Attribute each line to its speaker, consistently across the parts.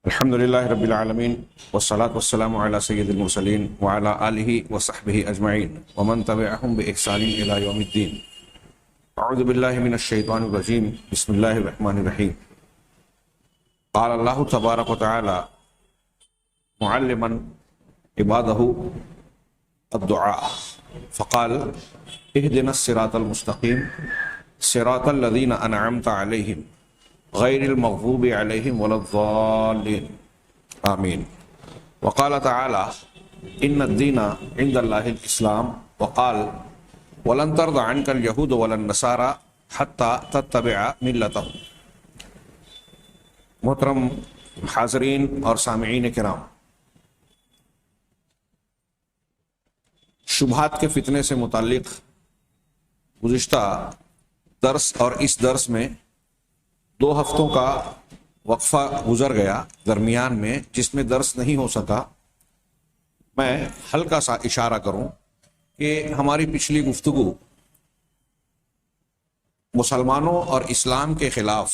Speaker 1: الحمد للہ رب العالمین والصلاة والسلام علی سید المرسلین وعلی آلہ وصحبہ اجمعین ومن تبعہم بإحسان الی یوم الدین۔ اعوذ باللہ من الشیطان الرجیم، بسم اللہ الرحمن الرحیم۔ قال اللہ تبارک و تعالی معلما عبادہ الدعاء فقال اہدنا الصراط المستقیم صراط الذین انعمت علیہم غیر المغضوب علیہم ولا الضالین آمین۔ وقال تعالی ان الدین عند اللہ الاسلام وقال ولن ترضى عنك اليهود ولا النصارى حتى تتبع ملتهم۔ محترم حاضرین اور سامعین کرام، شبہات کے فتنے سے متعلق گزشتہ درس اور اس درس میں 2 ہفتوں کا وقفہ گزر گیا درمیان میں، جس میں درس نہیں ہو سکا۔ میں ہلکا سا اشارہ کروں کہ ہماری پچھلی گفتگو مسلمانوں اور اسلام کے خلاف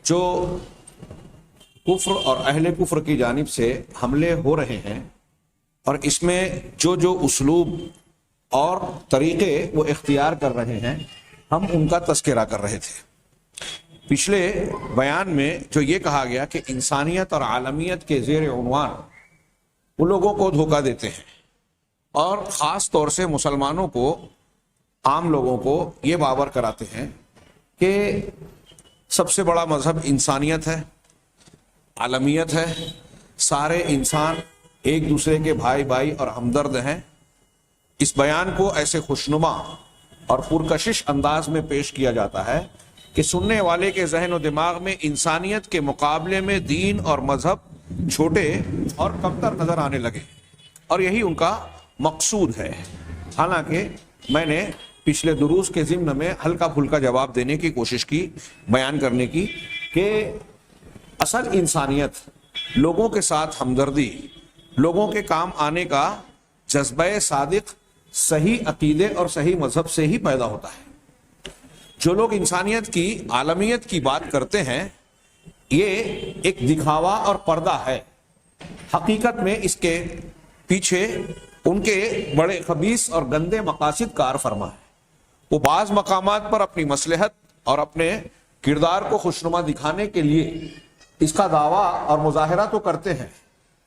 Speaker 1: جو کفر اور اہل کفر کی جانب سے حملے ہو رہے ہیں اور اس میں جو اسلوب اور طریقے وہ اختیار کر رہے ہیں، ہم ان کا تذکرہ کر رہے تھے۔ پچھلے بیان میں جو یہ کہا گیا کہ انسانیت اور عالمیت کے زیر عنوان وہ لوگوں کو دھوکہ دیتے ہیں اور خاص طور سے مسلمانوں کو، عام لوگوں کو یہ باور کراتے ہیں کہ سب سے بڑا مذہب انسانیت ہے، عالمیت ہے، سارے انسان ایک دوسرے کے بھائی بھائی اور ہمدرد ہیں۔ اس بیان کو ایسے خوشنما اور پرکشش انداز میں پیش کیا جاتا ہے کہ سننے والے کے ذہن و دماغ میں انسانیت کے مقابلے میں دین اور مذہب چھوٹے اور کمتر نظر آنے لگے، اور یہی ان کا مقصود ہے۔ حالانکہ میں نے پچھلے دروس کے ضمن میں ہلکا پھلکا جواب دینے کی کوشش کی، بیان کرنے کی کہ اصل انسانیت لوگوں کے ساتھ ہمدردی، لوگوں کے کام آنے کا جذبہ صادق صحیح عقیدے اور صحیح مذہب سے ہی پیدا ہوتا ہے۔ جو لوگ انسانیت کی، عالمیت کی بات کرتے ہیں، یہ ایک دکھاوا اور پردہ ہے۔ حقیقت میں اس کے پیچھے ان کے بڑے خبیث اور گندے مقاصد کار فرما ہے۔ وہ بعض مقامات پر اپنی مصلحت اور اپنے کردار کو خوشنما دکھانے کے لیے اس کا دعویٰ اور مظاہرہ تو کرتے ہیں،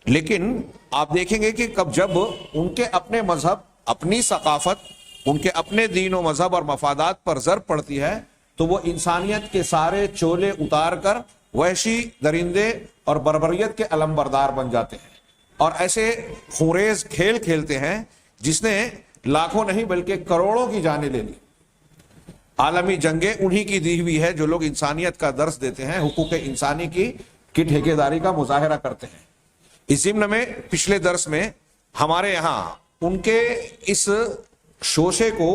Speaker 1: لیکن آپ دیکھیں گے کہ جب ان کے اپنے مذہب، اپنی ثقافت، ان کے اپنے دین و مذہب اور مفادات پر ضرب پڑتی ہے تو وہ انسانیت کے سارے چولے اتار کر وحشی درندے اور بربریت کے علمبردار بن جاتے ہیں، اور ایسے خوریز کھیل کھیلتے ہیں جس نے لاکھوں نہیں بلکہ کروڑوں کی جانیں لے لی۔ عالمی جنگیں انہی کی دی ہوئی ہے جو لوگ انسانیت کا درس دیتے ہیں، حقوق انسانی کی ٹھیکیداری کا مظاہرہ کرتے ہیں۔ اس ضمن میں پچھلے درس میں ہمارے یہاں ان کے اس شوشے کو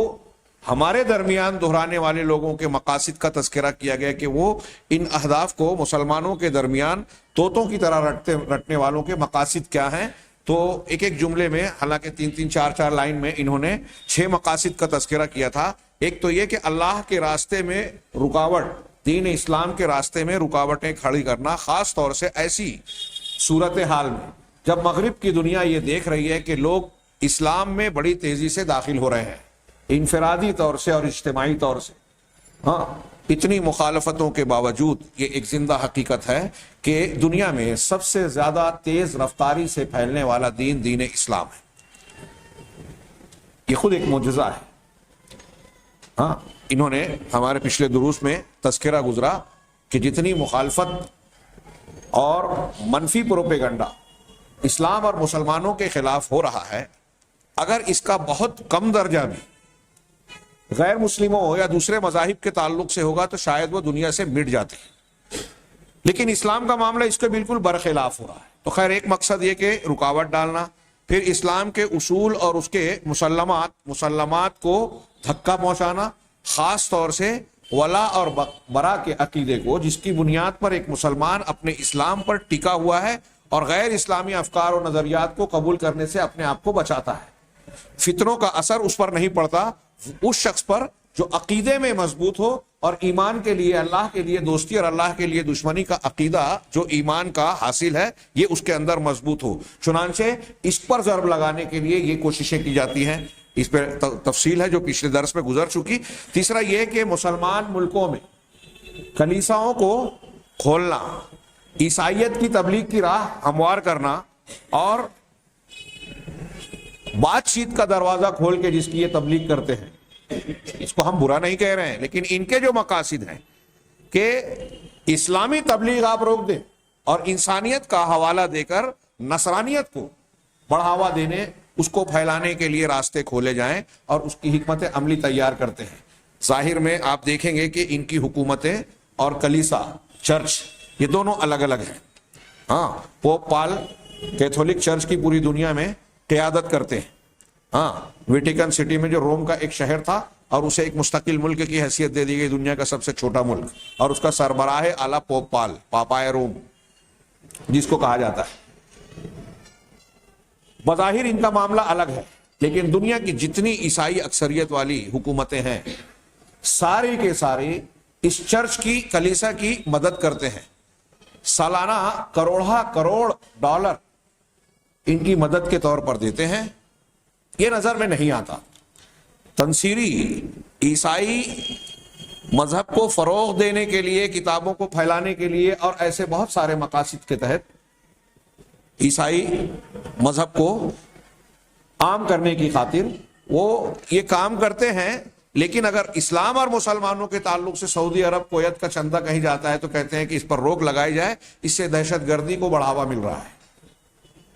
Speaker 1: ہمارے درمیان دہرانے والے لوگوں کے مقاصد کا تذکرہ کیا گیا کہ وہ ان اہداف کو مسلمانوں کے درمیان طوطوں کی طرح رٹنے والوں کے مقاصد کیا ہیں۔ تو ایک ایک جملے میں، حالانکہ 3 4 لائن میں انہوں نے 6 مقاصد کا تذکرہ کیا تھا۔ ایک تو یہ کہ اللہ کے راستے میں رکاوٹ، دین اسلام کے راستے میں رکاوٹیں کھڑی کرنا، خاص طور سے ایسی صورتحال میں جب مغرب کی دنیا یہ دیکھ رہی ہے کہ لوگ اسلام میں بڑی تیزی سے داخل ہو رہے ہیں، انفرادی طور سے اور اجتماعی طور سے۔ اتنی مخالفتوں کے باوجود یہ ایک زندہ حقیقت ہے کہ دنیا میں سب سے زیادہ تیز رفتاری سے پھیلنے والا دین اسلام ہے۔ یہ خود ایک معجزہ ہے۔ انہوں نے ہمارے پچھلے دروس میں تذکرہ گزرا کہ جتنی مخالفت اور منفی پروپیگنڈا اسلام اور مسلمانوں کے خلاف ہو رہا ہے، اگر اس کا بہت کم درجہ بھی غیر مسلموں یا دوسرے مذاہب کے تعلق سے ہوگا تو شاید وہ دنیا سے مٹ جاتے ہیں، لیکن اسلام کا معاملہ اس کے بالکل برخلاف ہو رہا ہے۔ تو خیر، ایک مقصد یہ کہ رکاوٹ ڈالنا، پھر اسلام کے اصول اور اس کے مسلمات کو دھکا پہنچانا، خاص طور سے ولا اور برا کے عقیدے کو، جس کی بنیاد پر ایک مسلمان اپنے اسلام پر ٹکا ہوا ہے اور غیر اسلامی افکار و نظریات کو قبول کرنے سے اپنے آپ کو بچاتا ہے۔ فتنوں کا اثر اس پر نہیں پڑتا، اس شخص پر جو عقیدے میں مضبوط ہو اور ایمان کے لیے، اللہ کے لیے دوستی اور اللہ کے لیے دشمنی کا عقیدہ جو ایمان کا حاصل ہے یہ اس کے اندر مضبوط ہو. چنانچہ اس پر ضرب لگانے کے لیے یہ کوششیں کی جاتی ہیں. اس پہ تفصیل ہے جو پچھلے درس میں گزر چکی. تیسرا یہ کہ مسلمان ملکوں میں کلیساؤں کو کھولنا، عیسائیت کی تبلیغ کی راہ ہموار کرنا اور بات چیت کا دروازہ کھول کے جس کی یہ تبلیغ کرتے ہیں، اس کو ہم برا نہیں کہہ رہے ہیں، لیکن ان کے جو مقاصد ہیں کہ اسلامی تبلیغ آپ روک دیں اور انسانیت کا حوالہ دے کر نصرانیت کو بڑھاوا دینے، اس کو پھیلانے کے لیے راستے کھولے جائیں اور اس کی حکمت عملی تیار کرتے ہیں. ظاہر میں آپ دیکھیں گے کہ ان کی حکومتیں اور کلیسا، چرچ، یہ دونوں الگ الگ ہیں. ہاں، پوپ پال کیتھولک چرچ کی پوری دنیا میں قیادت کرتے ہیں. ہاں، ویٹیکن سٹی میں جو روم کا ایک شہر تھا اور اسے ایک مستقل ملک کی حیثیت دے دی گئی، دنیا کا سب سے چھوٹا ملک، اور اس کا سربراہ اعلیٰ پوپ پال، پاپائے روم جس کو کہا جاتا ہے. بظاہر ان کا معاملہ الگ ہے، لیکن دنیا کی جتنی عیسائی اکثریت والی حکومتیں ہیں ساری کے سارے اس چرچ کی، کلیسا کی مدد کرتے ہیں. سالانہ کروڑ ڈالر ان کی مدد کے طور پر دیتے ہیں. یہ نظر میں نہیں آتا. تنصیری عیسائی مذہب کو فروغ دینے کے لیے، کتابوں کو پھیلانے کے لیے اور ایسے بہت سارے مقاصد کے تحت عیسائی مذہب کو عام کرنے کی خاطر وہ یہ کام کرتے ہیں. لیکن اگر اسلام اور مسلمانوں کے تعلق سے سعودی عرب، کویت کا چندہ کہیں جاتا ہے تو کہتے ہیں کہ اس پر روک لگائی جائے، اس سے دہشت گردی کو بڑھاوا مل رہا ہے،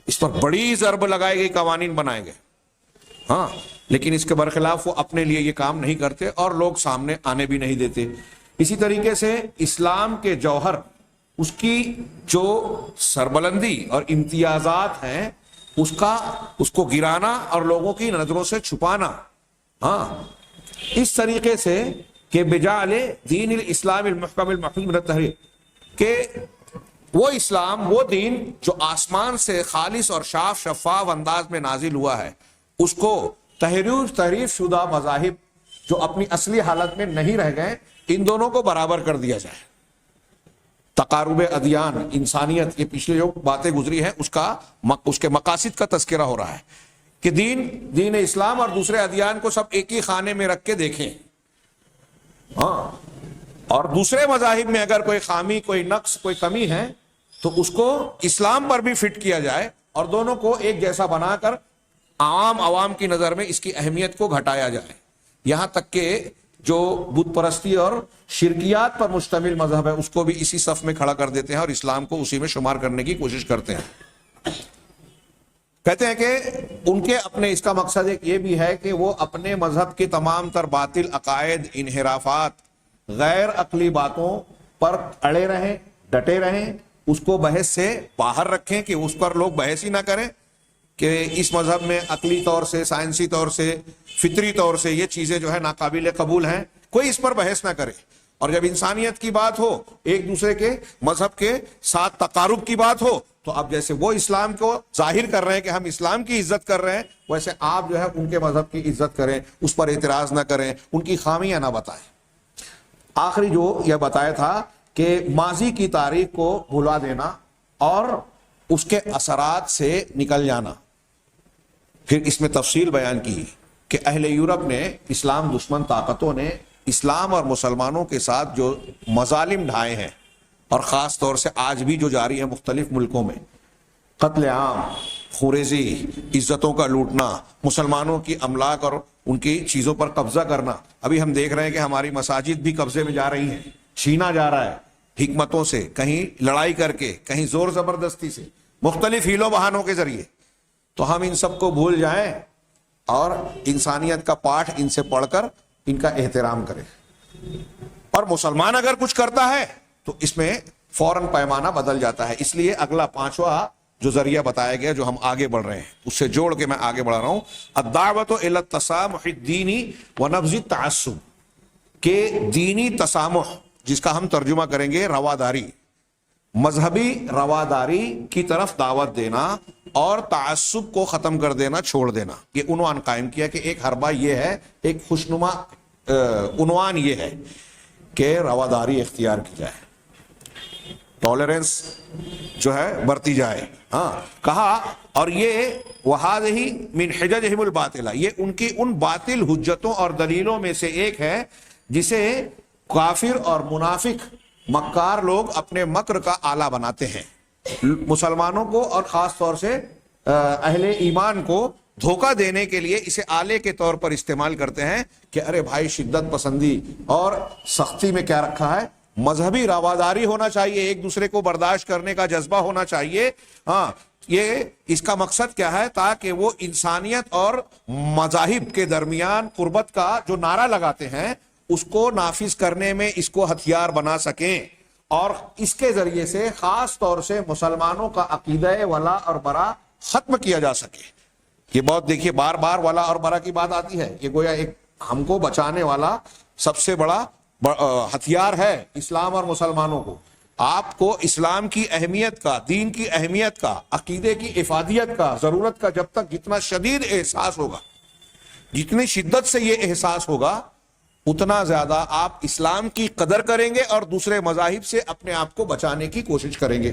Speaker 1: اس پر بڑی ضرب لگائے گئی، قوانین بنائے گئے. ہاں، لیکن اس کے برخلاف وہ اپنے لیے یہ کام نہیں کرتے اور لوگ سامنے آنے بھی نہیں دیتے. اسی طریقے سے اسلام کے جوہر، اس کی جو سربلندی اور امتیازات ہیں، اس کو گرانا اور لوگوں کی نظروں سے چھپانا. ہاں، اس طریقے سے کہ بجعل دین الاسلام المحکم المحفوظ من التحریف، کہ وہ اسلام، وہ دین جو آسمان سے خالص اور صاف شفاف انداز میں نازل ہوا ہے، اس کو تحریف شدہ مذاہب جو اپنی اصلی حالت میں نہیں رہ گئے، ان دونوں کو برابر کر دیا جائے. تقارب ادیان، انسانیت، یہ پچھلے جو باتیں گزری ہیں اس کے مقاصد کا تذکرہ ہو رہا ہے کہ دین اسلام اور دوسرے ادیان کو سب ایک ہی خانے میں رکھ کے دیکھیں. ہاں، اور دوسرے مذاہب میں اگر کوئی خامی، کوئی نقص، کوئی کمی ہے تو اس کو اسلام پر بھی فٹ کیا جائے اور دونوں کو ایک جیسا بنا کر عوام کی نظر میں اس کی اہمیت کو گھٹایا جائے. یہاں تک کہ جو بت پرستی اور شرکیات پر مشتمل مذہب ہے اس کو بھی اسی صف میں کھڑا کر دیتے ہیں اور اسلام کو اسی میں شمار کرنے کی کوشش کرتے ہیں. کہتے ہیں کہ ان کے اپنے اس کا مقصد ایک یہ بھی ہے کہ وہ اپنے مذہب کے تمام تر باطل عقائد، انحرافات، غیر عقلی باتوں پر اڑے رہیں، ڈٹے رہیں، اس کو بحث سے باہر رکھیں کہ اس پر لوگ بحث ہی نہ کریں کہ اس مذہب میں عقلی طور سے، سائنسی طور سے، فطری طور سے یہ چیزیں جو ہے ناقابل قبول ہیں، کوئی اس پر بحث نہ کرے. اور جب انسانیت کی بات ہو، ایک دوسرے کے مذہب کے ساتھ تقارب کی بات ہو، تو اب جیسے وہ اسلام کو ظاہر کر رہے ہیں کہ ہم اسلام کی عزت کر رہے ہیں، ویسے آپ جو ہے ان کے مذہب کی عزت کریں، اس پر اعتراض نہ کریں، ان کی خامیاں نہ بتائیں. آخری جو یہ بتایا تھا کہ ماضی کی تاریخ کو بھلا دینا اور اس کے اثرات سے نکل جانا. پھر اس میں تفصیل بیان کی کہ اہل یورپ نے، اسلام دشمن طاقتوں نے اسلام اور مسلمانوں کے ساتھ جو مظالم ڈھائے ہیں، اور خاص طور سے آج بھی جو جاری ہے مختلف ملکوں میں، قتل عام، خوریزی، عزتوں کا لوٹنا، مسلمانوں کی املاک اور ان کی چیزوں پر قبضہ کرنا. ابھی ہم دیکھ رہے ہیں کہ ہماری مساجد بھی قبضے میں جا رہی ہیں، چھینا جا رہا ہے حکمتوں سے، کہیں لڑائی کر کے، کہیں زور زبردستی سے، مختلف ہیلوں بہانوں کے ذریعے. تو ہم ان سب کو بھول جائیں اور انسانیت کا پاٹھ ان سے پڑھ کر ان کا احترام کریں. اور مسلمان اگر کچھ کرتا ہے تو اس میں فوراً پیمانہ بدل جاتا ہے. اس لیے اگلا 5واں جو ذریعہ بتایا گیا، جو ہم آگے بڑھ رہے ہیں، اس سے جوڑ کے میں آگے بڑھ رہا ہوں، الدعوۃ الی التسامح الدینی ونبذ التعصب، کہ دینی تسامح، جس کا ہم ترجمہ کریں گے رواداری، مذہبی رواداری کی طرف دعوت دینا اور تعصب کو ختم کر دینا، چھوڑ دینا. یہ عنوان قائم کیا کہ ایک حربہ یہ ہے، ایک خوشنما عنوان یہ ہے کہ رواداری اختیار کی جائے، ٹالرنس جو ہے برتی جائے. ہاں کہا، اور یہ وہذہ من حججہم الباطلہ، یہ ان کی ان باطل حجتوں اور دلیلوں میں سے ایک ہے جسے کافر اور منافق مکار لوگ اپنے مکر کا آلہ بناتے ہیں، مسلمانوں کو اور خاص طور سے اہل ایمان کو دھوکہ دینے کے لیے اسے آلے کے طور پر استعمال کرتے ہیں کہ ارے بھائی شدت پسندی اور سختی میں کیا رکھا ہے، مذہبی رواداری ہونا چاہیے، ایک دوسرے کو برداشت کرنے کا جذبہ ہونا چاہیے. ہاں یہ اس کا مقصد کیا ہے؟ تاکہ وہ انسانیت اور مذاہب کے درمیان قربت کا جو نعرہ لگاتے ہیں اس کو نافذ کرنے میں اس کو ہتھیار بنا سکیں، اور اس کے ذریعے سے خاص طور سے مسلمانوں کا عقیدہ ولا اور برا ختم کیا جا سکے. یہ بہت دیکھیے بار بار ولا اور برا کی بات آتی ہے، یہ گویا ایک ہم کو بچانے والا سب سے بڑا ہتھیار ہے اسلام اور مسلمانوں کو. آپ کو اسلام کی اہمیت کا، دین کی اہمیت کا، عقیدے کی افادیت کا، ضرورت کا جب تک جتنا شدید احساس ہوگا، جتنی شدت سے یہ احساس ہوگا، اتنا زیادہ آپ اسلام کی قدر کریں گے اور دوسرے مذاہب سے اپنے آپ کو بچانے کی کوشش کریں گے.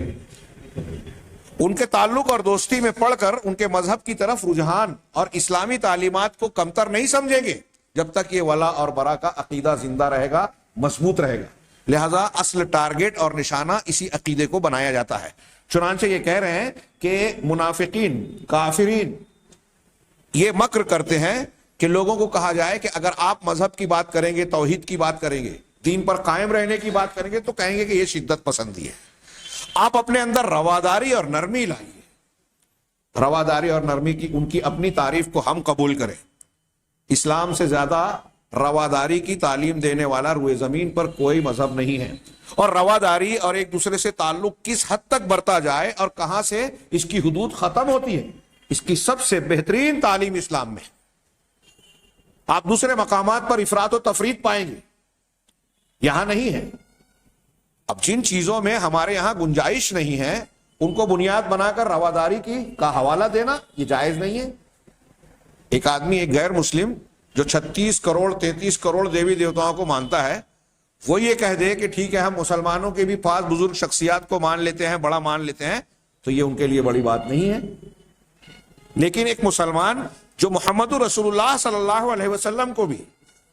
Speaker 1: ان کے تعلق اور دوستی میں پڑھ کر ان کے مذہب کی طرف رجحان اور اسلامی تعلیمات کو کمتر نہیں سمجھیں گے جب تک یہ ولا اور برا کا عقیدہ زندہ رہے گا، مضبوط رہے گا. لہذا اصل ٹارگٹ اور نشانہ اسی عقیدے کو بنایا جاتا ہے. چنانچہ یہ کہہ رہے ہیں کہ منافقین، کافرین یہ مکر کرتے ہیں کہ لوگوں کو کہا جائے کہ اگر آپ مذہب کی بات کریں گے، توحید کی بات کریں گے، دین پر قائم رہنے کی بات کریں گے تو کہیں گے کہ یہ شدت پسندی ہے. آپ اپنے اندر رواداری اور نرمی لائیے. رواداری اور نرمی کی ان کی اپنی تعریف کو ہم قبول کریں. اسلام سے زیادہ رواداری کی تعلیم دینے والا روئے زمین پر کوئی مذہب نہیں ہے. اور رواداری اور ایک دوسرے سے تعلق کس حد تک برتا جائے اور کہاں سے اس کی حدود ختم ہوتی ہے، اس کی سب سے بہترین تعلیم اسلام میں. آپ دوسرے مقامات پر افراط و تفریط پائیں گے، یہاں نہیں ہے. اب جن چیزوں میں ہمارے یہاں گنجائش نہیں ہے ان کو بنیاد بنا کر رواداری کا حوالہ دینا یہ جائز نہیں ہے. ایک آدمی، ایک غیر مسلم جو 36 کروڑ 33 کروڑ دیوی دیوتاؤں کو مانتا ہے، وہ یہ کہہ دے کہ ٹھیک ہے ہم مسلمانوں کے بھی پاس بزرگ شخصیات کو مان لیتے ہیں، بڑا مان لیتے ہیں، تو یہ ان کے لیے بڑی بات نہیں ہے. لیکن ایک مسلمان جو محمد رسول اللہ صلی اللہ علیہ وسلم کو بھی،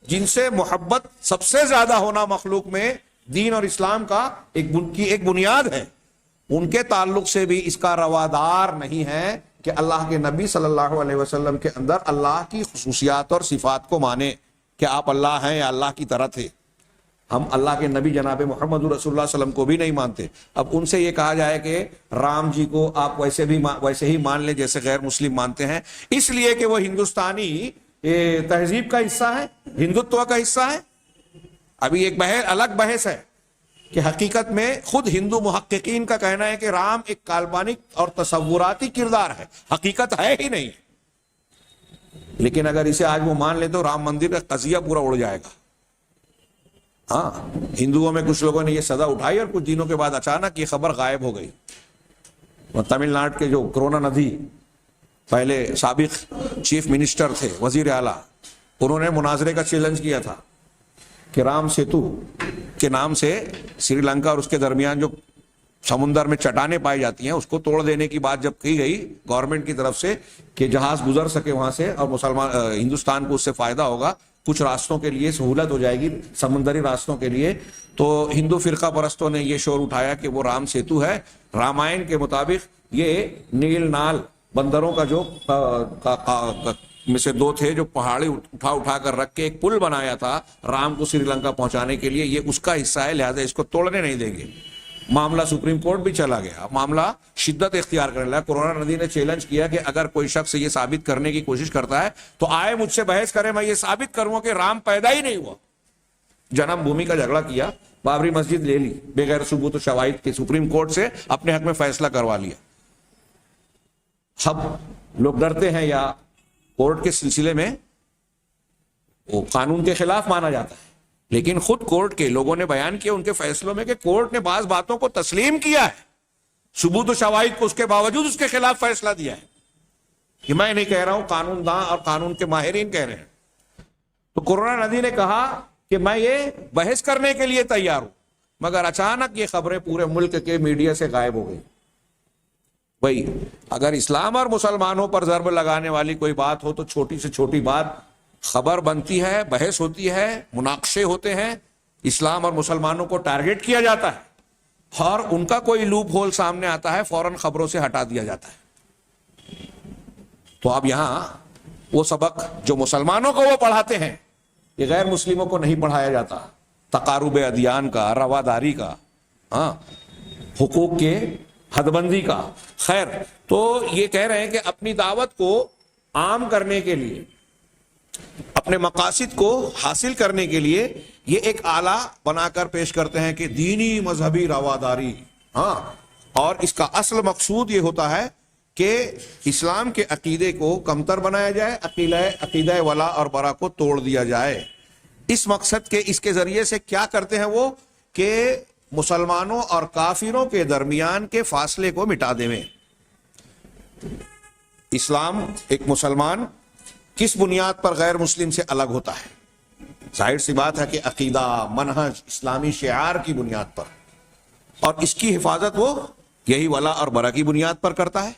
Speaker 1: جن سے محبت سب سے زیادہ ہونا مخلوق میں دین اور اسلام کا ایک بنیاد ہے، ان کے تعلق سے بھی اس کا روادار نہیں ہے کہ اللہ کے نبی صلی اللہ علیہ وسلم کے اندر اللہ کی خصوصیات اور صفات کو مانے کہ آپ اللہ ہیں یا اللہ کی طرح تھے. ہم اللہ کے نبی جناب محمد رسول اللہ صلی اللہ علیہ وسلم کو بھی نہیں مانتے. اب ان سے یہ کہا جائے کہ رام جی کو آپ ویسے ہی مان لیں جیسے غیر مسلم مانتے ہیں، اس لیے کہ وہ ہندوستانی تہذیب کا حصہ ہے، ہندوتو کا حصہ ہے. ابھی ایک الگ بحث ہے کہ حقیقت میں خود ہندو محققین کا کہنا ہے کہ رام ایک کالپنک اور تصوراتی کردار ہے، حقیقت ہے ہی نہیں. لیکن اگر اسے آج وہ مان لے تو رام مندر کا قضیہ پورا اڑ جائے گا. ہاں، ہندوؤں میں کچھ لوگوں نے یہ سزا اٹھائی اور کچھ دنوں کے بعد اچانک یہ خبر غائب ہو گئی. تمل ناڈو کے جو کرونا ندھی پہلے سابق چیف منسٹر تھے، وزیر اعلیٰ، انہوں نے مناظرے کا چیلنج کیا تھا کہ رام سیتو کے نام سے سری لنکا اور اس کے درمیان جو سمندر میں چٹانیں پائی جاتی ہیں اس کو توڑ دینے کی بات جب کی گئی گورنمنٹ کی طرف سے کہ جہاز گزر سکے وہاں سے اور ہندوستان کو اس سے فائدہ ہوگا، کچھ راستوں کے لیے سہولت ہو جائے گی، سمندری راستوں کے لیے، تو ہندو فرقہ پرستوں نے یہ شور اٹھایا کہ وہ رام سیتو ہے. رامائن کے مطابق یہ نیل نال بندروں کا جو میں سے دو تھے جو پہاڑی اٹھا کر رکھ کے ایک پل بنایا تھا رام کو سری لنکا پہنچانے کے لیے، یہ اس کا حصہ ہے، لہذا اس کو توڑنے نہیں دیں گے. معاملہ سپریم کورٹ بھی چلا گیا، معاملہ شدت اختیار کرنے لگا. کرونا ندی نے چیلنج کیا کہ اگر کوئی شخص یہ ثابت کرنے کی کوشش کرتا ہے تو آئے مجھ سے بحث کرے، میں یہ ثابت کروں کہ رام پیدا ہی نہیں ہوا. جنم بھومی کا جھگڑا کیا، بابری مسجد لے لی بغیر ثبوت و شواہد کے، سپریم کورٹ سے اپنے حق میں فیصلہ کروا لیا. اب لوگ ڈرتے ہیں یا کورٹ کے سلسلے میں وہ قانون کے خلاف مانا جاتا ہے، لیکن خود کورٹ کے لوگوں نے بیان کیا ان کے فیصلوں میں کہ کورٹ نے بعض باتوں کو تسلیم کیا ہے، ثبوت و شواہد کو اس کے باوجود اس کے خلاف فیصلہ دیا ہے. یہ میں نہیں کہہ رہا ہوں، قانون داں اور قانون کے ماہرین کہہ رہے ہیں. تو کرونا ندی نے کہا کہ میں یہ بحث کرنے کے لیے تیار ہوں، مگر اچانک یہ خبریں پورے ملک کے میڈیا سے غائب ہو گئی۔ بھائی اگر اسلام اور مسلمانوں پر ضرب لگانے والی کوئی بات ہو تو چھوٹی سے چھوٹی بات خبر بنتی ہے، بحث ہوتی ہے، مناقشے ہوتے ہیں، اسلام اور مسلمانوں کو ٹارگٹ کیا جاتا ہے اور ان کا کوئی لوپ ہول سامنے آتا ہے، فوراً خبروں سے ہٹا دیا جاتا ہے۔ تو اب یہاں وہ سبق جو مسلمانوں کو وہ پڑھاتے ہیں یہ غیر مسلموں کو نہیں پڑھایا جاتا، تقارب ادیان کا، رواداری کا، ہاں، حقوق کے حد بندی کا۔ خیر، تو یہ کہہ رہے ہیں کہ اپنی دعوت کو عام کرنے کے لیے، اپنے مقاصد کو حاصل کرنے کے لیے یہ ایک آلہ بنا کر پیش کرتے ہیں کہ دینی مذہبی رواداری، ہاں، اور اس کا اصل مقصود یہ ہوتا ہے کہ اسلام کے عقیدے کو کمتر بنایا جائے، عقیدہ ولا اور برا کو توڑ دیا جائے۔ اس مقصد کے اس کے ذریعے سے کیا کرتے ہیں وہ کہ مسلمانوں اور کافروں کے درمیان کے فاصلے کو مٹا دیں۔ اسلام، ایک مسلمان کس بنیاد پر غیر مسلم سے الگ ہوتا ہے؟ ظاہر سی بات ہے کہ عقیدہ، منہج، اسلامی شعار کی بنیاد پر، اور اس کی حفاظت وہ یہی ولا اور برا کی بنیاد پر کرتا ہے۔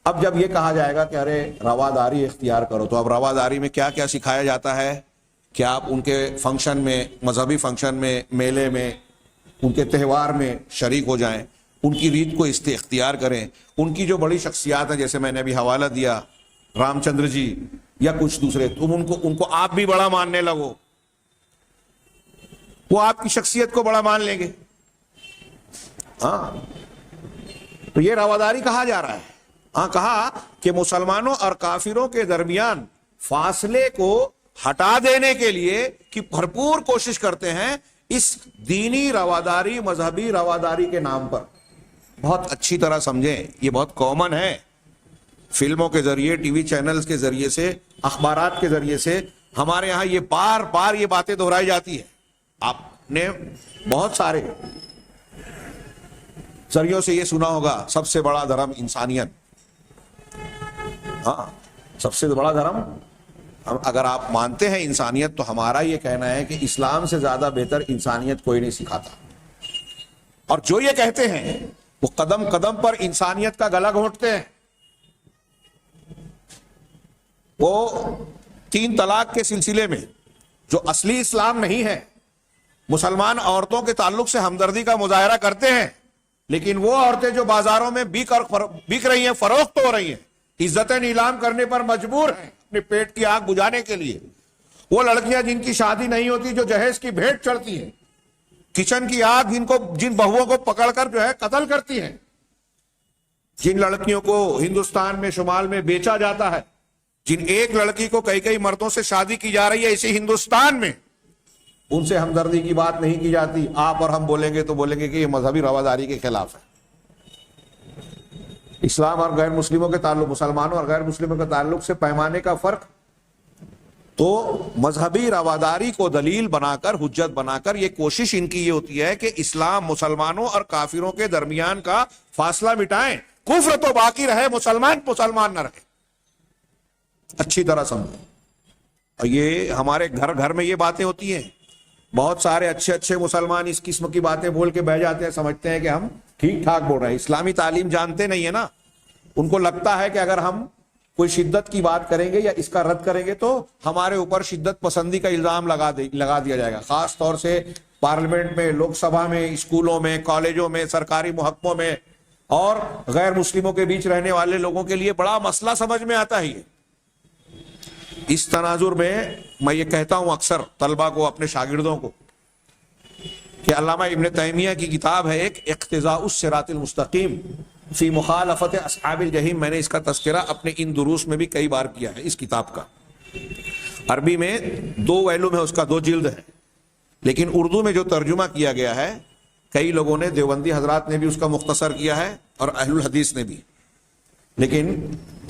Speaker 1: اب جب یہ کہا جائے گا کہ ارے رواداری اختیار کرو، تو اب رواداری میں کیا کیا سکھایا جاتا ہے کہ آپ ان کے فنکشن میں، مذہبی فنکشن میں، میلے میں، ان کے تہوار میں شریک ہو جائیں، ان کی ریت کو اختیار کریں، ان کی جو بڑی شخصیات ہیں جیسے میں نے ابھی حوالہ دیا رام چندر جی یا کچھ دوسرے، تم ان کو آپ بھی بڑا ماننے لگو، وہ آپ کی شخصیت کو بڑا مان لیں گے۔ ہاں، تو یہ رواداری کہا جا رہا ہے۔ ہاں، کہا کہ مسلمانوں اور کافروں کے درمیان فاصلے کو ہٹا دینے کے لیے کہ بھرپور کوشش کرتے ہیں اس دینی رواداری، مذہبی رواداری کے نام پر۔ بہت اچھی طرح سمجھیں، یہ بہت کامن ہے، فلموں کے ذریعے، ٹی وی چینلز کے ذریعے سے، اخبارات کے ذریعے سے ہمارے یہاں یہ بار بار یہ باتیں دہرائی جاتی ہے۔ آپ نے بہت سارے ذریعوں سے یہ سنا ہوگا، سب سے بڑا دھرم انسانیت۔ ہاں، سب سے بڑا دھرم، اگر آپ مانتے ہیں انسانیت، تو ہمارا یہ کہنا ہے کہ اسلام سے زیادہ بہتر انسانیت کوئی نہیں سکھاتا۔ اور جو یہ کہتے ہیں وہ قدم قدم پر انسانیت کا گلا گھونٹتے ہیں۔ وہ 3 طلاق کے سلسلے میں جو اصلی اسلام نہیں ہے، مسلمان عورتوں کے تعلق سے ہمدردی کا مظاہرہ کرتے ہیں، لیکن وہ عورتیں جو بازاروں میں بک رہی ہیں، فروخت ہو رہی ہیں، عزتیں نیلام کرنے پر مجبور ہیں اپنے پیٹ کی آگ بجھانے کے لیے، وہ لڑکیاں جن کی شادی نہیں ہوتی، جو جہیز کی بھیٹ چڑھتی ہیں، کچن کی آگ جن بہوؤں کو پکڑ کر جو ہے قتل کرتی ہیں، جن لڑکیوں کو ہندوستان میں شمال میں بیچا جاتا ہے، جن ایک لڑکی کو کئی مردوں سے شادی کی جا رہی ہے اسی ہندوستان میں، ان سے ہمدردی کی بات نہیں کی جاتی۔ آپ اور ہم بولیں گے تو بولیں گے کہ یہ مذہبی رواداری کے خلاف ہے۔ اسلام اور غیر مسلموں کے تعلق، مسلمانوں اور غیر مسلموں کے تعلق سے پیمانے کا فرق، تو مذہبی رواداری کو دلیل بنا کر، حجت بنا کر، یہ کوشش ان کی یہ ہوتی ہے کہ اسلام مسلمانوں اور کافروں کے درمیان کا فاصلہ مٹائیں، کفر تو باقی رہے، مسلمان نہ رہے۔ اچھی طرح سمجھیں، اور یہ ہمارے گھر گھر میں یہ باتیں ہوتی ہیں۔ بہت سارے اچھے مسلمان اس قسم کی باتیں بول کے بیٹھ جاتے ہیں، سمجھتے ہیں کہ ہم ٹھیک ٹھاک بول رہے ہیں، اسلامی تعلیم جانتے نہیں ہے نا۔ ان کو لگتا ہے کہ اگر ہم کوئی شدت کی بات کریں گے یا اس کا رد کریں گے تو ہمارے اوپر شدت پسندی کا الزام لگا دیا جائے گا، خاص طور سے پارلیمنٹ میں، لوک سبھا میں، اسکولوں میں، کالجوں میں، سرکاری محکموں میں، اور غیر مسلموں کے بیچ رہنے والے لوگوں کے لیے بڑا مسئلہ سمجھ میں آتا ہی ہے۔ اس تناظر میں میں یہ کہتا ہوں اکثر طلبہ کو، اپنے شاگردوں کو، کہ علامہ ابن تیمیہ کی کتاب ہے ایک، اقتضاء الصراط المستقیم فی مخالفت اصحاب الجحیم، میں نے اس کا تذکرہ اپنے ان دروس میں بھی کئی بار کیا ہے۔ اس کتاب کا عربی میں 2 ویلوم ہے، اس کا 2 جلد ہے، لیکن اردو میں جو ترجمہ کیا گیا ہے، کئی لوگوں نے، دیوبندی حضرات نے بھی اس کا مختصر کیا ہے اور اہل الحدیث نے بھی، لیکن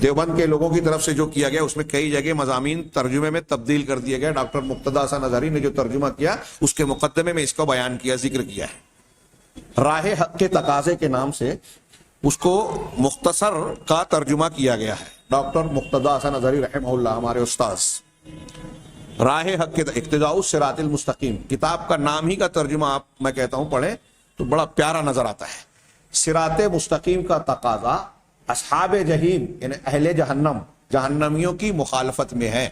Speaker 1: دیوبند کے لوگوں کی طرف سے جو کیا گیا اس میں کئی جگہ مضامین ترجمے میں تبدیل کر دیا گیا۔ ڈاکٹر مقتدی حسن اظہری نے جو ترجمہ کیا اس کے مقدمے میں اس کو بیان کیا، ذکر کیا ہے۔ راہ حق کے تقاضے کے نام سے اس کو مختصر کا ترجمہ کیا گیا ہے، ڈاکٹر مقتدی حسن اظہری رحمہ اللہ، ہمارے استاذ راہ حق کے اقتداء الصراط المستقیم، کتاب کا نام ہی کا ترجمہ آپ میں کہتا ہوں پڑھیں تو بڑا پیارا نظر آتا ہے۔ صراط مستقیم کا تقاضا اصحاب جہیم یعنی اہل جہنم، جہنمیوں کی مخالفت میں ہے۔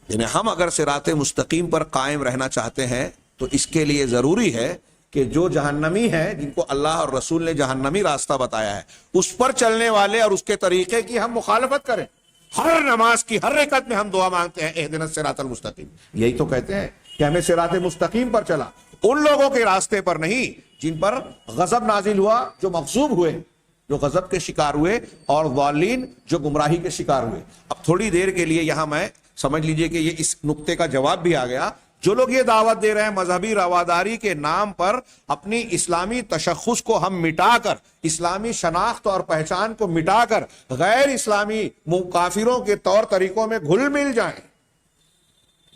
Speaker 1: یعنی ہم اگر صراط مستقیم پر قائم رہنا چاہتے ہیں تو اس کے لیے ضروری ہے کہ جو جہنمی ہیں، جن کو اللہ اور رسول نے جہنمی راستہ بتایا ہے، اس پر چلنے والے اور اس کے طریقے کی ہم مخالفت کریں۔ ہر نماز کی ہر رکعت میں ہم دعا مانگتے ہیں اہدنا الصراط المستقیم، یہی تو کہتے ہیں کہ ہمیں صراط مستقیم پر چلا، ان لوگوں کے راستے پر نہیں جن پر غضب نازل ہوا، جو مغضوب ہوئے، جو غضب کے شکار ہوئے، اور ضالین جو گمراہی کے شکار ہوئے۔ اب تھوڑی دیر کے لیے یہاں میں سمجھ لیجئے کہ یہ اس نقطے کا جواب بھی آ گیا۔ جو لوگ یہ دعوت دے رہے ہیں مذہبی رواداری کے نام پر اپنی اسلامی تشخص کو ہم مٹا کر، اسلامی شناخت اور پہچان کو مٹا کر غیر اسلامی کافروں کے طور طریقوں میں گھل مل جائیں،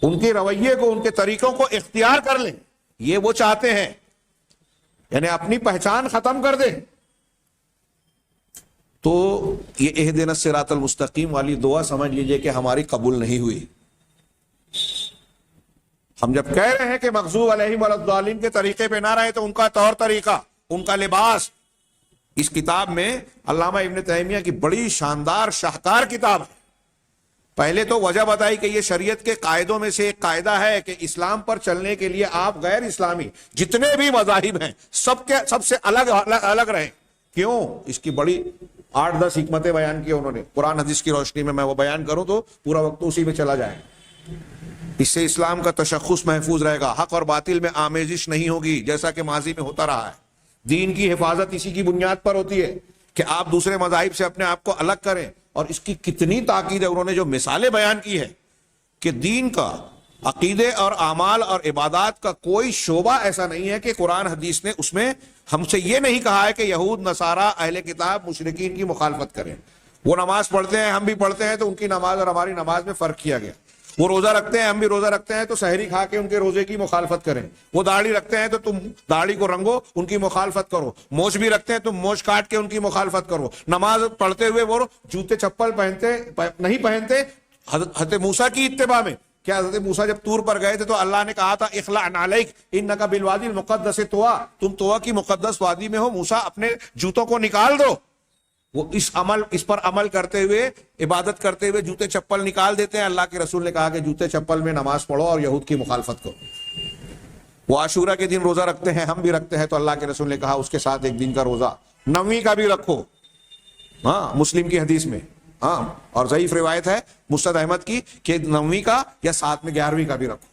Speaker 1: ان کے رویے کو، ان کے طریقوں کو اختیار کر لیں، یہ وہ چاہتے ہیں، یعنی اپنی پہچان ختم کر دیں، تو یہ اہدنا الصراط المستقیم والی دعا سمجھ لیجئے کہ ہماری قبول نہیں ہوئی۔ ہم جب کہہ رہے ہیں کہ مغضوب علیہم والضالین کے طریقے پہ نہ رہے تو ان کا طور طریقہ، ان کا لباس، اس کتاب میں علامہ ابن تیمیہ کی بڑی شاندار شاہکار کتاب ہے۔ پہلے تو وجہ بتائی کہ یہ شریعت کے قاعدوں میں سے ایک قاعدہ ہے کہ اسلام پر چلنے کے لیے آپ غیر اسلامی جتنے بھی مذاہب ہیں سب سے الگ رہیں۔ کیوں؟ اس کی بڑی 8-10 حکمتیں بیان کی انہوں نے قرآن حدیث کی روشنی میں وہ بیان کروں تو پورا وقت اسی میں چلا جائے۔ اس سے اسلام کا تشخص محفوظ رہے گا، حق اور باطل میں آمیزش نہیں ہوگی جیسا کہ ماضی میں ہوتا رہا ہے۔ دین کی حفاظت اسی کی بنیاد پر ہوتی ہے کہ آپ دوسرے مذاہب سے اپنے آپ کو الگ کریں، اور اس کی کتنی تاکید ہے، انہوں نے جو مثالیں بیان کی ہے کہ دین کا، عقیدے اور اعمال اور عبادات کا کوئی شعبہ ایسا نہیں ہے کہ قرآن حدیث نے اس میں ہم سے یہ نہیں کہا ہے کہ یہود، نصارہ، اہل کتاب، مشرکین کی مخالفت کریں۔ وہ نماز پڑھتے ہیں، ہم بھی پڑھتے ہیں، تو ان کی نماز اور ہماری نماز میں فرق کیا گیا۔ وہ روزہ رکھتے ہیں، ہم بھی روزہ رکھتے ہیں، تو سحری کھا کے ان کے روزے کی مخالفت کریں۔ وہ داڑھی رکھتے ہیں تو تم داڑھی کو رنگو، ان کی مخالفت کرو۔ موچھ بھی رکھتے ہیں، تم موچھ کاٹ کے ان کی مخالفت کرو۔ نماز پڑھتے ہوئے وہ جوتے چپل نہیں پہنتے حضرت موسیٰ کی اتباع میں۔ کیا حضرت موسیٰ جب طور پر گئے تھے تو اللہ نے کہا تھا اخلع نعلیک انک بالوادی المقدس طویٰ، تم طویٰ کی مقدس وادی میں ہو، موسیٰ اپنے جوتوں کو نکال دو۔ وہ اس پر عمل کرتے ہوئے، عبادت کرتے ہوئے جوتے چپل نکال دیتے ہیں۔ اللہ کے رسول نے کہا کہ جوتے چپل میں نماز پڑھو اور یہود کی مخالفت کرو۔ وہ عاشورہ کے دن روزہ رکھتے ہیں، ہم بھی رکھتے ہیں، تو اللہ کے رسول نے کہا اس کے ساتھ ایک دن کا روزہ 9ویں کا بھی رکھو۔ ہاں، مسلم کی حدیث میں، ہاں، اور ضعیف روایت ہے مسند احمد کی کہ 9ویں کا یا ساتھ میں 11ویں کا بھی رکھو۔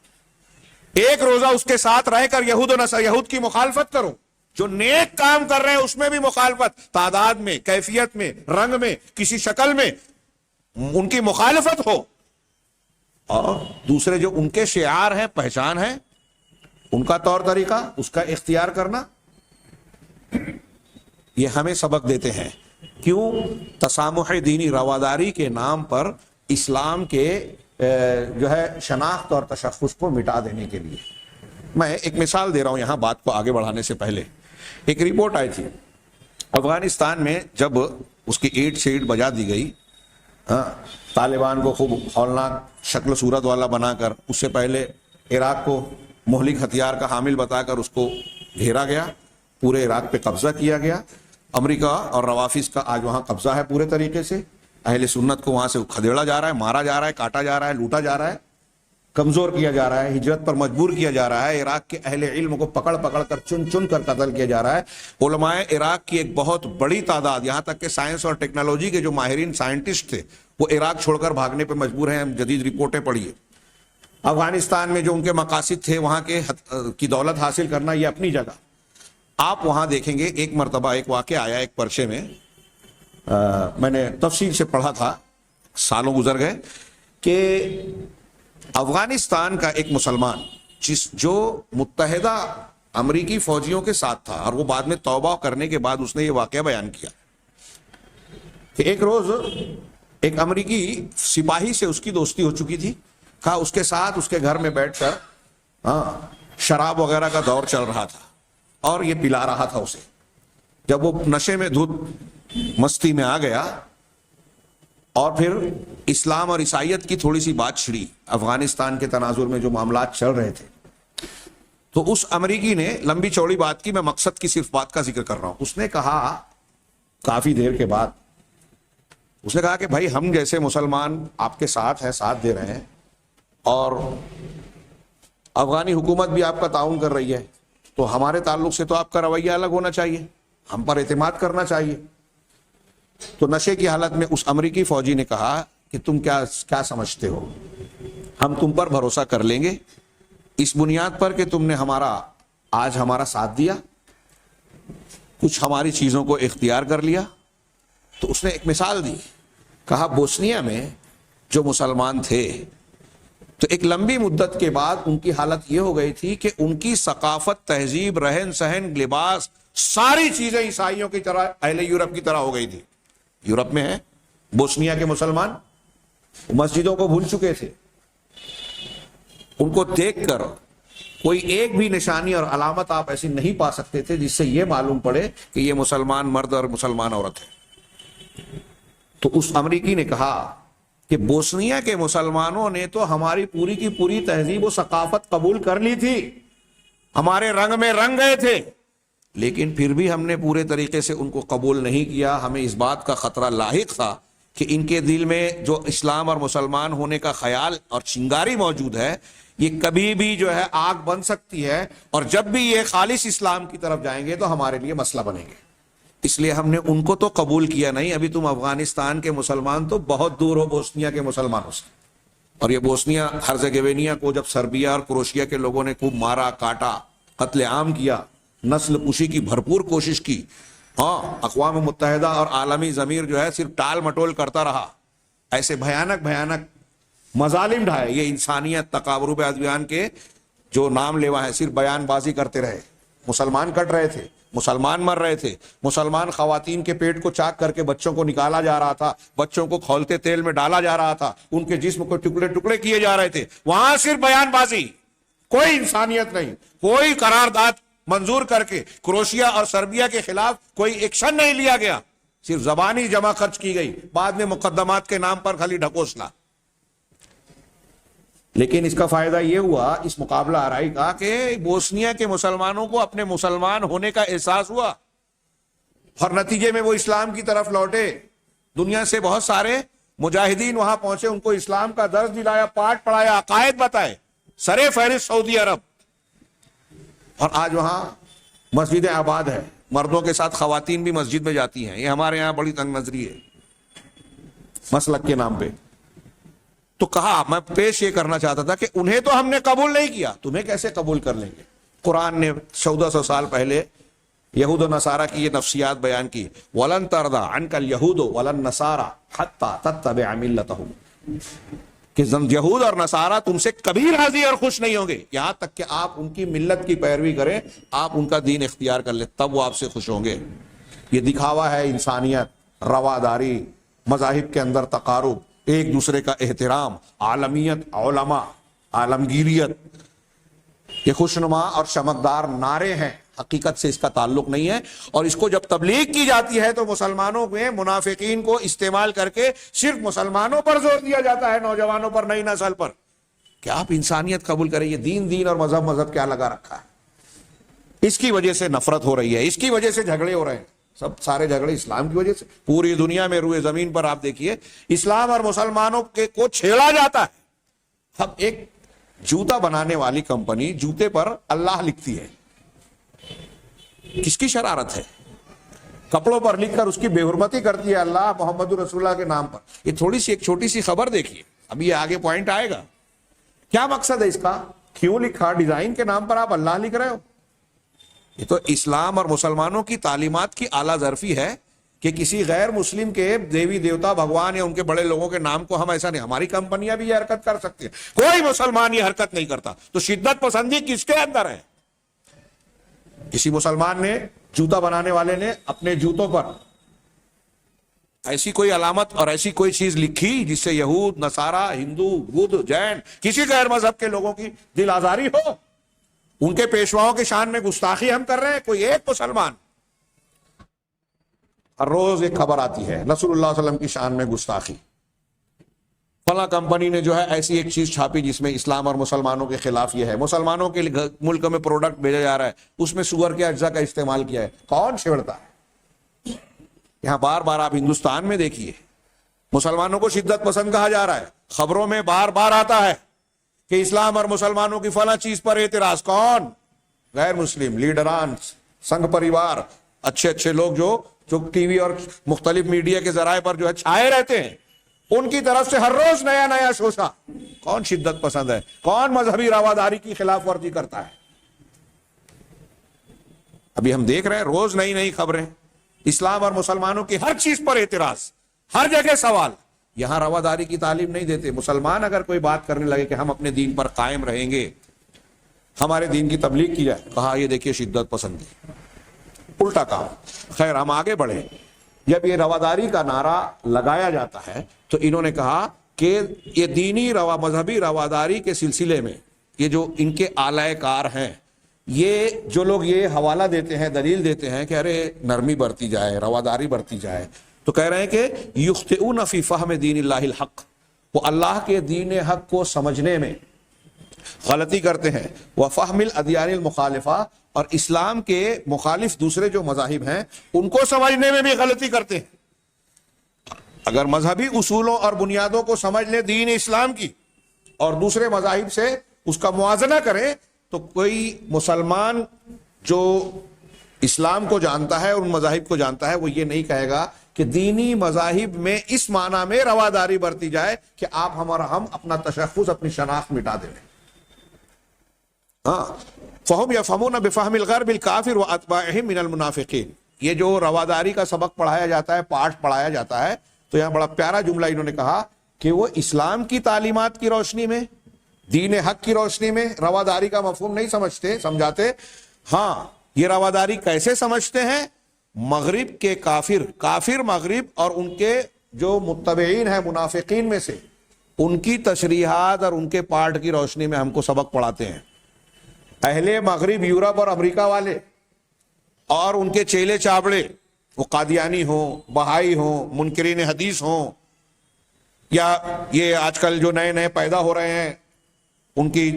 Speaker 1: ایک روزہ اس کے ساتھ رہ کر یہود کی مخالفت کرو۔ جو نیک کام کر رہے ہیں اس میں بھی مخالفت، تعداد میں، کیفیت میں، رنگ میں، کسی شکل میں ان کی مخالفت ہو، اور دوسرے جو ان کے شعار ہیں، پہچان ہے، ان کا طور طریقہ، اس کا اختیار کرنا، یہ ہمیں سبق دیتے ہیں۔ کیوں؟ تسامح دینی رواداری کے نام پر اسلام کے جو ہے شناخت اور تشخص کو مٹا دینے کے لیے۔ میں ایک مثال دے رہا ہوں یہاں بات کو آگے بڑھانے سے پہلے۔ ایک رپورٹ آئی تھی افغانستان میں، جب اس کی اینٹ شیٹ بجا دی گئی، طالبان کو خوب ہولناک شکل صورت والا بنا کر، اس سے پہلے عراق کو مہلک ہتھیار کا حامل بتا کر اس کو گھیرا گیا، پورے عراق پہ قبضہ کیا گیا۔ امریکہ اور روافظ کا آج وہاں قبضہ ہے پورے طریقے سے۔ اہل سنت کو وہاں سے کھدیڑا جا رہا ہے، مارا جا رہا ہے، کاٹا جا رہا ہے، لوٹا جا رہا ہے، کمزور کیا جا رہا ہے، ہجرت پر مجبور کیا جا رہا ہے۔ عراق کے اہل علم کو پکڑ کر چن کر قتل کیا جا رہا ہے۔ علماء عراق کی ایک بہت بڑی تعداد، یہاں تک کہ سائنس اور ٹیکنالوجی کے جو ماہرین سائنٹسٹ تھے، وہ عراق چھوڑ کر بھاگنے پہ مجبور ہیں۔ جدید رپورٹیں پڑھیے۔ افغانستان میں جو ان کے مقاصد تھے، وہاں کی دولت حاصل کرنا، یہ اپنی جگہ۔ آپ وہاں دیکھیں گے ایک مرتبہ ایک واقعہ آیا ایک پرچے میں، میں نے تفصیل سے پڑھا تھا، سالوں گزر گئے، کہ افغانستان کا ایک مسلمان جو متحدہ امریکی فوجیوں کے ساتھ تھا، اور وہ بعد میں توبہ کرنے کے بعد اس نے یہ واقعہ بیان کیا کہ ایک روز ایک امریکی سپاہی سے اس کی دوستی ہو چکی تھی، کہا اس کے ساتھ اس کے گھر میں بیٹھ کر شراب وغیرہ کا دور چل رہا تھا اور یہ پلا رہا تھا اسے۔ جب وہ نشے میں دھت مستی میں آ گیا اور پھر اسلام اور عیسائیت کی تھوڑی سی بات چھڑی افغانستان کے تناظر میں جو معاملات چل رہے تھے. تو اس امریکی نے لمبی چوڑی بات کی, میں مقصد کی صرف بات کا ذکر کر رہا ہوں. اس نے کہا کافی دیر کے بعد, اس نے کہا کہ بھائی ہم جیسے مسلمان آپ کے ساتھ ہیں, ساتھ دے رہے ہیں, اور افغانی حکومت بھی آپ کا تعاون کر رہی ہے, تو ہمارے تعلق سے تو آپ کا رویہ الگ ہونا چاہیے, ہم پر اعتماد کرنا چاہیے. تو نشے کی حالت میں اس امریکی فوجی نے کہا کہ تم کیا سمجھتے ہو, ہم تم پر بھروسہ کر لیں گے اس بنیاد پر کہ تم نے آج ہمارا ساتھ دیا, کچھ ہماری چیزوں کو اختیار کر لیا. تو اس نے ایک مثال دی, کہا بوسنیا میں جو مسلمان تھے تو ایک لمبی مدت کے بعد ان کی حالت یہ ہو گئی تھی کہ ان کی ثقافت, تہذیب, رہن سہن, لباس, ساری چیزیں عیسائیوں کی طرح, اہل یورپ کی طرح ہو گئی تھی. یورپ میں ہے بوسنیا کے مسلمان, مسجدوں کو بھول چکے تھے. ان کو دیکھ کر کوئی ایک بھی نشانی اور علامت آپ ایسی نہیں پا سکتے تھے جس سے یہ معلوم پڑے کہ یہ مسلمان مرد اور مسلمان عورت ہے. تو اس امریکی نے کہا کہ بوسنیا کے مسلمانوں نے تو ہماری پوری کی پوری تہذیب و ثقافت قبول کر لی تھی, ہمارے رنگ میں رنگ گئے تھے, لیکن پھر بھی ہم نے پورے طریقے سے ان کو قبول نہیں کیا. ہمیں اس بات کا خطرہ لاحق تھا کہ ان کے دل میں جو اسلام اور مسلمان ہونے کا خیال اور چنگاری موجود ہے, یہ کبھی بھی جو ہے آگ بن سکتی ہے, اور جب بھی یہ خالص اسلام کی طرف جائیں گے تو ہمارے لیے مسئلہ بنیں گے. اس لیے ہم نے ان کو تو قبول کیا نہیں. ابھی تم افغانستان کے مسلمان تو بہت دور ہو بوسنیا کے مسلمانوں سے. اور یہ بوسنیا ہرزیگوینیا کو جب سربیا اور کروشیا کے لوگوں نے خوب مارا, کاٹا, قتل عام کیا, نسل کشی کی بھرپور کوشش کی, ہاں اقوام متحدہ اور عالمی ضمیر جو ہے صرف ٹال مٹول کرتا رہا, ایسے بھیانک مظالم ڈھائے. یہ انسانیت, تقابر ادیان کے جو نام لیوا ہے, صرف بیان بازی کرتے رہے. مسلمان کٹ رہے تھے, مسلمان مر رہے تھے, مسلمان خواتین کے پیٹ کو چاک کر کے بچوں کو نکالا جا رہا تھا, بچوں کو کھولتے تیل میں ڈالا جا رہا تھا, ان کے جسم کو ٹکڑے ٹکڑے کیے جا رہے تھے. وہاں صرف بیان بازی, کوئی انسانیت نہیں, کوئی قرارداد منظور کر کے کروشیا اور سربیا کے خلاف کوئی ایکشن نہیں لیا گیا, صرف زبانی جمع خرچ کی گئی, بعد میں مقدمات کے نام پر خالی ڈھکوسلا. لیکن اس کا فائدہ یہ ہوا اس مقابلہ آرائی کا کہ بوسنیا کے مسلمانوں کو اپنے مسلمان ہونے کا احساس ہوا, اور نتیجے میں وہ اسلام کی طرف لوٹے. دنیا سے بہت سارے مجاہدین وہاں پہنچے, ان کو اسلام کا درس دلایا, پاٹ پڑھایا, عقائد بتائے, سرے فہرست سعودی عرب. اور آج وہاں مسجد آباد ہے, مردوں کے ساتھ خواتین بھی مسجد میں جاتی ہیں. یہ ہمارے یہاں بڑی تنگ نظری ہے مسلک کے نام پہ. تو کہا, میں پیش یہ کرنا چاہتا تھا کہ انہیں تو ہم نے قبول نہیں کیا, تمہیں کیسے قبول کر لیں گے. قرآن نے 1400 سال پہلے یہود و نصارہ کی یہ نفسیات بیان کی. وَلَن تَرْضَ عَنْكَ الْيَهُودُ وَلَا النَّصَارَى حَتَّى تَتَّبِعَ مِلَّتَهُمْ, کہ یہود اور نصارہ تم سے کبھی راضی اور خوش نہیں ہوں گے یہاں تک کہ آپ ان کی ملت کی پیروی کریں, آپ ان کا دین اختیار کر لیں, تب وہ آپ سے خوش ہوں گے. یہ دکھاوا ہے انسانیت, رواداری, مذاہب کے اندر تقارب, ایک دوسرے کا احترام, عالمیت, علماء, عالمگیریت. یہ خوشنما اور چمکدار نعرے ہیں, حقیقت سے اس کا تعلق نہیں ہے. اور اس کو جب تبلیغ کی جاتی ہے تو مسلمانوں میں منافقین کو استعمال کر کے صرف مسلمانوں پر زور دیا جاتا ہے, نوجوانوں پر, نئی نسل پر, کہ آپ انسانیت قبول کریں. یہ دین اور مذہب کیا لگا رکھا ہے. اس کی وجہ سے نفرت ہو رہی ہے, اس کی وجہ سے جھگڑے ہو رہے ہیں. سب سارے جھگڑے اسلام کی وجہ سے. پوری دنیا میں روئے زمین پر آپ دیکھیے اسلام اور مسلمانوں کے کو چھیڑا جاتا ہے. اب ایک جوتا بنانے والی کمپنی جوتے پر اللہ لکھتی ہے, کس کی شرارت ہے. کپڑوں پر لکھ کر اس کی بے حرمتی کرتی ہے اللہ محمد رسول اللہ کے نام پر. یہ تھوڑی سی ایک چھوٹی سی خبر دیکھیے, ابھی یہ آگے پوائنٹ آئے گا. کیا مقصد ہے اس کا, کیوں لکھا, ڈیزائن کے نام پر آپ اللہ لکھ رہے ہو. یہ تو اسلام اور مسلمانوں کی تعلیمات کی اعلیٰ ظرفی ہے کہ کسی غیر مسلم کے دیوی دیوتا بھگوان یا ان کے بڑے لوگوں کے نام کو ہم ایسا نہیں. ہماری کمپنیاں بھی یہ حرکت کر سکتی ہیں, کوئی مسلمان یہ حرکت نہیں کرتا. تو شدت پسندی کس کے اندر ہے. کسی مسلمان نے, جوتا بنانے والے نے اپنے جوتوں پر ایسی کوئی علامت اور ایسی کوئی چیز لکھی جس سے یہود, نصارہ, ہندو, بدھ, جین, کسی غیر مذہب کے لوگوں کی دل آزاری ہو, ان کے پیشواؤں کی شان میں گستاخی ہم کر رہے ہیں. کوئی ایک مسلمان, ہر روز ایک خبر آتی ہے رسول اللہ صلی اللہ علیہ وسلم کی شان میں گستاخی, فلاں کمپنی نے جو ہے ایسی ایک چیز چھاپی جس میں اسلام اور مسلمانوں کے خلاف یہ ہے، مسلمانوں کے ملک میں پروڈکٹ بھیجا جا رہا ہے اس میں سور کے اجزاء کا استعمال کیا ہے۔ کون چھیڑتا ہے؟ یہاں بار بار آپ ہندوستان میں دیکھیے مسلمانوں کو شدت پسند کہا جا رہا ہے، خبروں میں بار بار آتا ہے کہ اسلام اور مسلمانوں کی فلاں چیز پر اعتراض۔ کون؟ غیر مسلم لیڈران، سنگھ پریوار، اچھے اچھے لوگ جو ٹی وی اور مختلف میڈیا کے ذرائع پر جو ہے چھائے رہتے ہیں، ان کی طرف سے ہر روز نیا نیا شوشہ۔ کون شدت پسند ہے؟ کون مذہبی رواداری کی خلاف ورزی کرتا ہے؟ ابھی ہم دیکھ رہے ہیں روز نئی نئی خبریں، اسلام اور مسلمانوں کی ہر چیز پر اعتراض، ہر جگہ سوال۔ یہاں رواداری کی تعلیم نہیں دیتے۔ مسلمان اگر کوئی بات کرنے لگے کہ ہم اپنے دین پر قائم رہیں گے، ہمارے دین کی تبلیغ کی جائے، کہا یہ دیکھیے شدت پسندی، الٹا کام۔ خیر ہم آگے بڑھیں۔ جب یہ رواداری کا نعرہ لگایا جاتا ہے تو انہوں نے کہا کہ یہ دینی مذہبی رواداری کے سلسلے میں یہ جو ان کے اعلی کار ہیں، یہ جو لوگ یہ حوالہ دیتے ہیں، دلیل دیتے ہیں کہ ارے نرمی برتی جائے، رواداری برتی جائے، تو کہہ رہے ہیں کہ یخطئون فی فہم دین اللہ الحق، وہ اللہ کے دین حق کو سمجھنے میں غلطی کرتے ہیں، وفہم الادیان المخالفہ، اور اسلام کے مخالف دوسرے جو مذاہب ہیں ان کو سمجھنے میں بھی غلطی کرتے ہیں۔ اگر مذہبی اصولوں اور بنیادوں کو سمجھ لیں دین اسلام کی اور دوسرے مذاہب سے اس کا موازنہ کریں، تو کوئی مسلمان جو اسلام کو جانتا ہے، ان مذاہب کو جانتا ہے، وہ یہ نہیں کہے گا کہ دینی مذاہب میں اس معنی میں رواداری برتی جائے کہ آپ ہم اپنا تشخص، اپنی شناخت مٹا دیں۔ ہاں، فہم یفہمون بفہم الغرب الکافر واتباعہم من المنافقین، یہ جو رواداری کا سبق پڑھایا جاتا ہے، پاٹھ پڑھایا جاتا ہے، تو یہاں بڑا پیارا جملہ انہوں نے کہا کہ وہ اسلام کی تعلیمات کی روشنی میں، دین حق کی روشنی میں رواداری کا مفہوم نہیں سمجھاتے۔ ہاں، یہ رواداری کیسے سمجھتے ہیں؟ مغرب کے کافر مغرب اور ان کے جو متبعین ہیں منافقین میں سے، ان کی تشریحات اور ان کے پاٹھ کی روشنی میں ہم کو سبق پڑھاتے ہیں۔ اہل مغرب، یورپ اور امریکہ والے اور ان کے چیلے چابڑے، وہ قادیانی ہوں، بہائی ہوں، منکرین حدیث ہوں، یا یہ آج کل جو نئے نئے پیدا ہو رہے ہیں، ان کی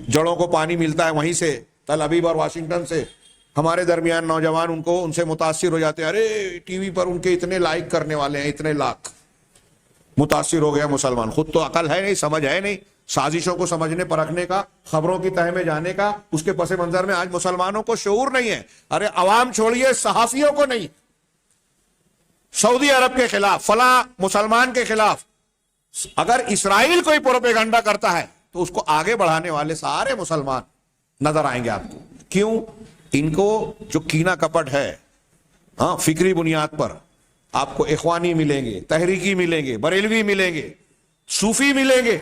Speaker 1: جڑوں کو پانی ملتا ہے وہیں سے، تل ابیب اور واشنگٹن سے۔ ہمارے درمیان نوجوان ان سے متاثر ہو جاتے ہیں، ارے ٹی وی پر ان کے اتنے لائک کرنے والے ہیں، اتنے لاکھ، متاثر ہو گیا مسلمان۔ خود تو عقل ہے نہیں، سمجھ ہے نہیں، سازشوں کو سمجھنے پرکھنے کا، خبروں کی تہہ میں جانے کا، اس کے پس منظر میں آج مسلمانوں کو شعور نہیں ہے۔ ارے عوام چھوڑیے، صحافیوں کو نہیں، سعودی عرب کے خلاف، فلاں مسلمان کے خلاف اگر اسرائیل کوئی پروپیگنڈا کرتا ہے تو اس کو آگے بڑھانے والے سارے مسلمان نظر آئیں گے آپ کو۔ کیوں؟ ان کو جو کینہ کپٹ ہے، ہاں، فکری بنیاد پر آپ کو اخوانی ملیں گے، تحریکی ملیں گے، بریلوی ملیں گے، صوفی ملیں گے،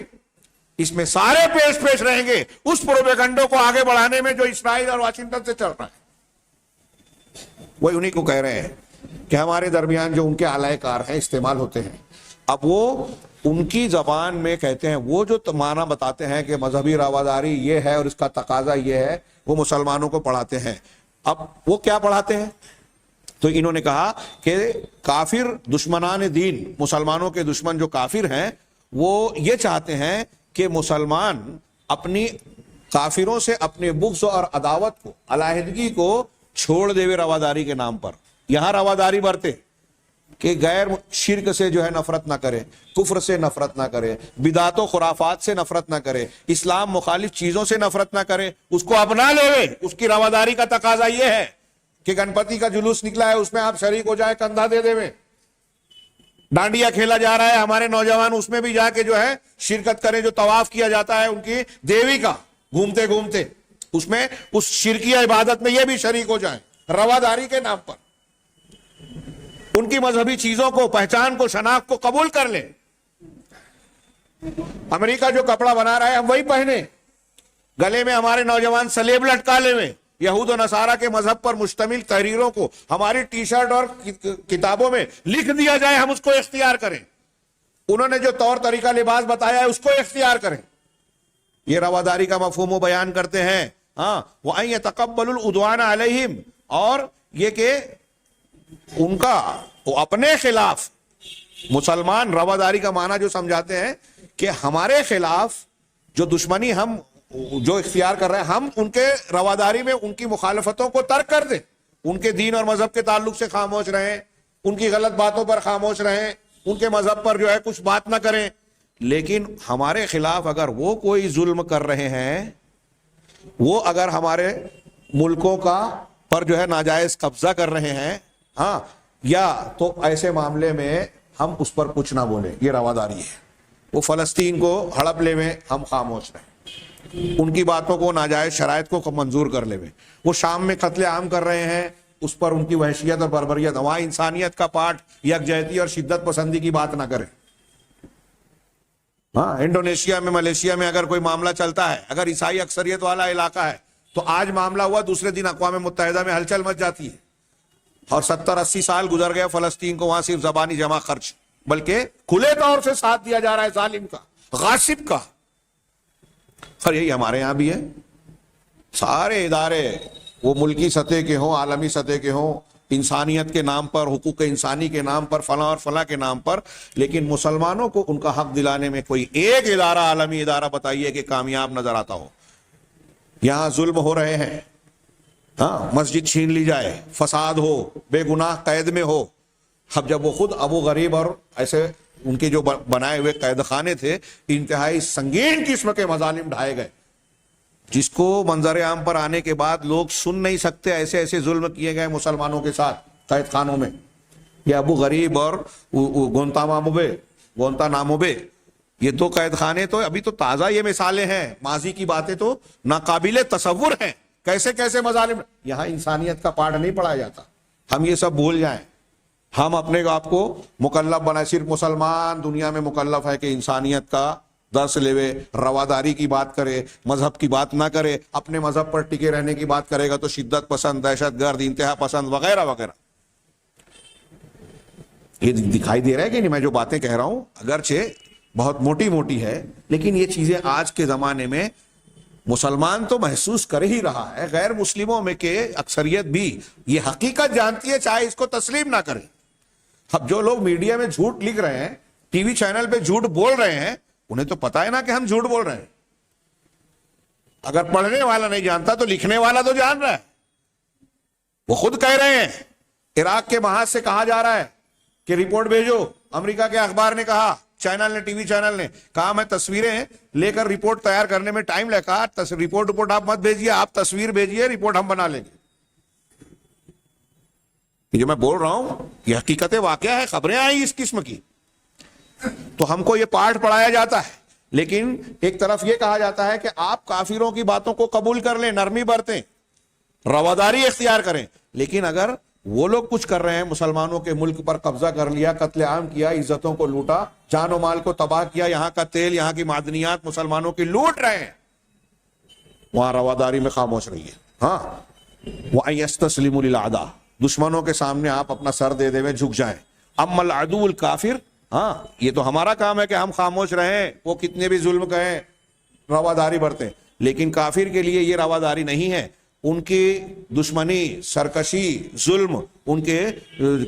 Speaker 1: اس میں سارے پیش رہیں گے اس پروپیگنڈوں کو آگے بڑھانے میں جو اسرائیل اور واشنگٹن سے چل رہا ہے۔ وہ انہی کو کہہ رہے ہیں کہ ہمارے درمیان جو ان کے اعلی کار ہیں استعمال ہوتے ہیں، اب وہ ان کی زبان میں کہتے ہیں، وہ جو معنی بتاتے ہیں کہ مذہبی رواداری یہ ہے اور اس کا تقاضا یہ ہے، وہ مسلمانوں کو پڑھاتے ہیں۔ اب وہ کیا پڑھاتے ہیں؟ تو انہوں نے کہا کہ کافر دشمنان دین، مسلمانوں کے دشمن جو کافر ہیں، وہ یہ چاہتے ہیں کہ مسلمان اپنی کافروں سے اپنے بغض اور عداوت کو، علیحدگی کو چھوڑ دے رواداری کے نام پر۔ یہاں رواداری برتے کہ غیر شرک سے جو ہے نفرت نہ کرے، کفر سے نفرت نہ کرے، بدعات و خرافات سے نفرت نہ کرے، اسلام مخالف چیزوں سے نفرت نہ کرے، اس کو اپنا لے۔ اس کی رواداری کا تقاضا یہ ہے کہ گنپتی کا جلوس نکلا ہے، اس میں آپ شریک ہو جائے، کندھا دے دے۔ ڈانڈیا کھیلا جا رہا ہے، ہمارے نوجوان اس میں بھی جا کے جو ہے شرکت کریں، جو طواف کیا جاتا ہے ان کی دیوی کا، گھومتے گھومتے اس میں اس شرکیہ عبادت میں یہ بھی شریک ہو جائیں، رواداری کے نام پر ان کی مذہبی چیزوں کو، پہچان کو، شناخت کو قبول کر لیں۔ امریکہ جو کپڑا بنا رہا ہے ہم وہی پہنے، گلے میں ہمارے نوجوان سلیب لٹکا لے میں، یہود و نصارہ کے مذہب پر مشتمل تحریروں کو ہماری ٹی شرٹ اور کتابوں میں لکھ دیا جائے، ہم اس کو اختیار کریں۔ انہوں نے جو طور طریقہ لباس بتایا ہے اس کو اختیار کریں۔ یہ رواداری کا مفہوم و بیان کرتے ہیں۔ ہاں، وَأَن يَتَقَبَّلُوا الْعُدْوَانَ عَلَيْهِمْ، اور یہ کہ ان کا وہ اپنے خلاف، مسلمان رواداری کا معنی جو سمجھاتے ہیں کہ ہمارے خلاف جو دشمنی ہم جو اختیار کر رہے ہیں، ہم ان کے رواداری میں ان کی مخالفتوں کو ترک کر دیں، ان کے دین اور مذہب کے تعلق سے خاموش رہیں، ان کی غلط باتوں پر خاموش رہیں، ان کے مذہب پر جو ہے کچھ بات نہ کریں. لیکن ہمارے خلاف اگر وہ کوئی ظلم کر رہے ہیں، وہ اگر ہمارے ملکوں کا پر جو ہے ناجائز قبضہ کر رہے ہیں، ہاں، یا تو ایسے معاملے میں ہم اس پر کچھ نہ بولیں. یہ رواداری ہے. وہ فلسطین کو ہڑپ لے میں ہم خاموش رہیں، ان کی باتوں کو، ناجائز شرائط کو منظور کر لے میں. وہ شام میں قتل عام کر رہے ہیں، اس پر ان کی وحشیت اور بربریت، وہاں انسانیت کا پاٹ، یکجہتی اور شدت پسندی کی بات نہ کریں. ہاں، انڈونیشیا میں، ملیشیا میں اگر کوئی معاملہ چلتا ہے، اگر عیسائی اکثریت والا علاقہ ہے تو آج معاملہ ہوا، دوسرے دن اقوام متحدہ میں ہلچل مچ جاتی ہے. اور 70-80 سال گزر گئے فلسطین کو وہاں صرف زبانی جمع خرچ، بلکہ کھلے طور سے ساتھ دیا جا رہا ہے ظالم کا، غاصب کا. اور یہی ہمارے یہاں بھی ہے. سارے ادارے، وہ ملکی سطح کے ہوں، عالمی سطح کے ہوں، انسانیت کے نام پر، حقوق انسانی کے نام پر، فلاں اور فلاں کے نام پر، لیکن مسلمانوں کو ان کا حق دلانے میں کوئی ایک ادارہ، عالمی ادارہ بتائیے کہ کامیاب نظر آتا ہو. یہاں ظلم ہو رہے ہیں، ہاں، مسجد چھین لی جائے، فساد ہو، بے گناہ قید میں ہو. اب جب وہ خود ابو غریب اور ایسے ان کے جو بنائے ہوئے قید خانے تھے، انتہائی سنگین قسم کے مظالم ڈھائے گئے، جس کو منظر عام پر آنے کے بعد لوگ سن نہیں سکتے، ایسے ایسے ظلم کیے گئے مسلمانوں کے ساتھ قید خانوں میں. یہ ابو غریب اور گونتانامو بے، یہ دو قید خانے تو ابھی تو تازہ یہ مثالیں ہیں، ماضی کی باتیں تو ناقابل تصور ہیں. کیسے کیسے مظالم. یہاں انسانیت کا پاٹ نہیں پڑھایا جاتا. ہم یہ سب بھول جائیں. ہم اپنے آپ کو مکلف بنائے. صرف مسلمان دنیا میں مکلف ہے کہ انسانیت کا درس لیوے، رواداری کی بات کرے، مذہب کی بات نہ کرے. اپنے مذہب پر ٹکے رہنے کی بات کرے گا تو شدت پسند، دہشت گرد، انتہا پسند وغیرہ وغیرہ. یہ دکھائی دے رہا ہے کہ نہیں؟ میں جو باتیں کہہ رہا ہوں اگرچہ بہت موٹی موٹی ہے، لیکن یہ چیزیں آج کے زمانے میں مسلمان تو محسوس کر ہی رہا ہے، غیر مسلموں میں کہ اکثریت بھی یہ حقیقت جانتی ہے، چاہے اس کو تسلیم نہ کرے. اب جو لوگ میڈیا میں جھوٹ لکھ رہے ہیں، ٹی وی چینل پہ جھوٹ بول رہے ہیں، انہیں تو پتا ہے نا کہ ہم جھوٹ بول رہے ہیں. اگر پڑھنے والا نہیں جانتا تو لکھنے والا تو جان رہا ہے. وہ خود کہہ رہے ہیں. عراق کے محاذ سے کہا جا رہا ہے کہ رپورٹ بھیجو. امریکہ کے اخبار نے کہا، چینل نے، ٹی وی چینل نے کہا میں تصویریں لے کر رپورٹ تیار کرنے میں ٹائم لگا، رپورٹ آپ مت بھیجیے، آپ تصویر بھیجیے، رپورٹ ہم بنا لیں گے. یہ جو میں بول رہا ہوں یہ حقیقت واقعہ ہے، خبریں آئی اس قسم کی. تو ہم کو یہ پارٹ پڑھایا جاتا ہے، لیکن ایک طرف یہ کہا جاتا ہے کہ آپ کافروں کی باتوں کو قبول کر لیں، نرمی برتیں، رواداری اختیار کریں. لیکن اگر وہ لوگ کچھ کر رہے ہیں، مسلمانوں کے ملک پر قبضہ کر لیا، قتل عام کیا، عزتوں کو لوٹا، جان و مال کو تباہ کیا، یہاں کا تیل، یہاں کی معدنیات مسلمانوں کی لوٹ رہے ہیں، وہاں رواداری میں خاموش رہیے. ہاں، وَأَيَسْتَسْلِمُ لِلْأَعْدَاءِ، دشمنوں کے سامنے آپ اپنا سر دے دے جھک جائیں. اما العدو الکافر، ہاں، یہ تو ہمارا کام ہے کہ ہم خاموش رہیں، وہ کتنے بھی ظلم کہیں، رواداری برتیں. لیکن کافر کے لیے یہ رواداری نہیں ہے. ان کی دشمنی، سرکشی، ظلم، ان کے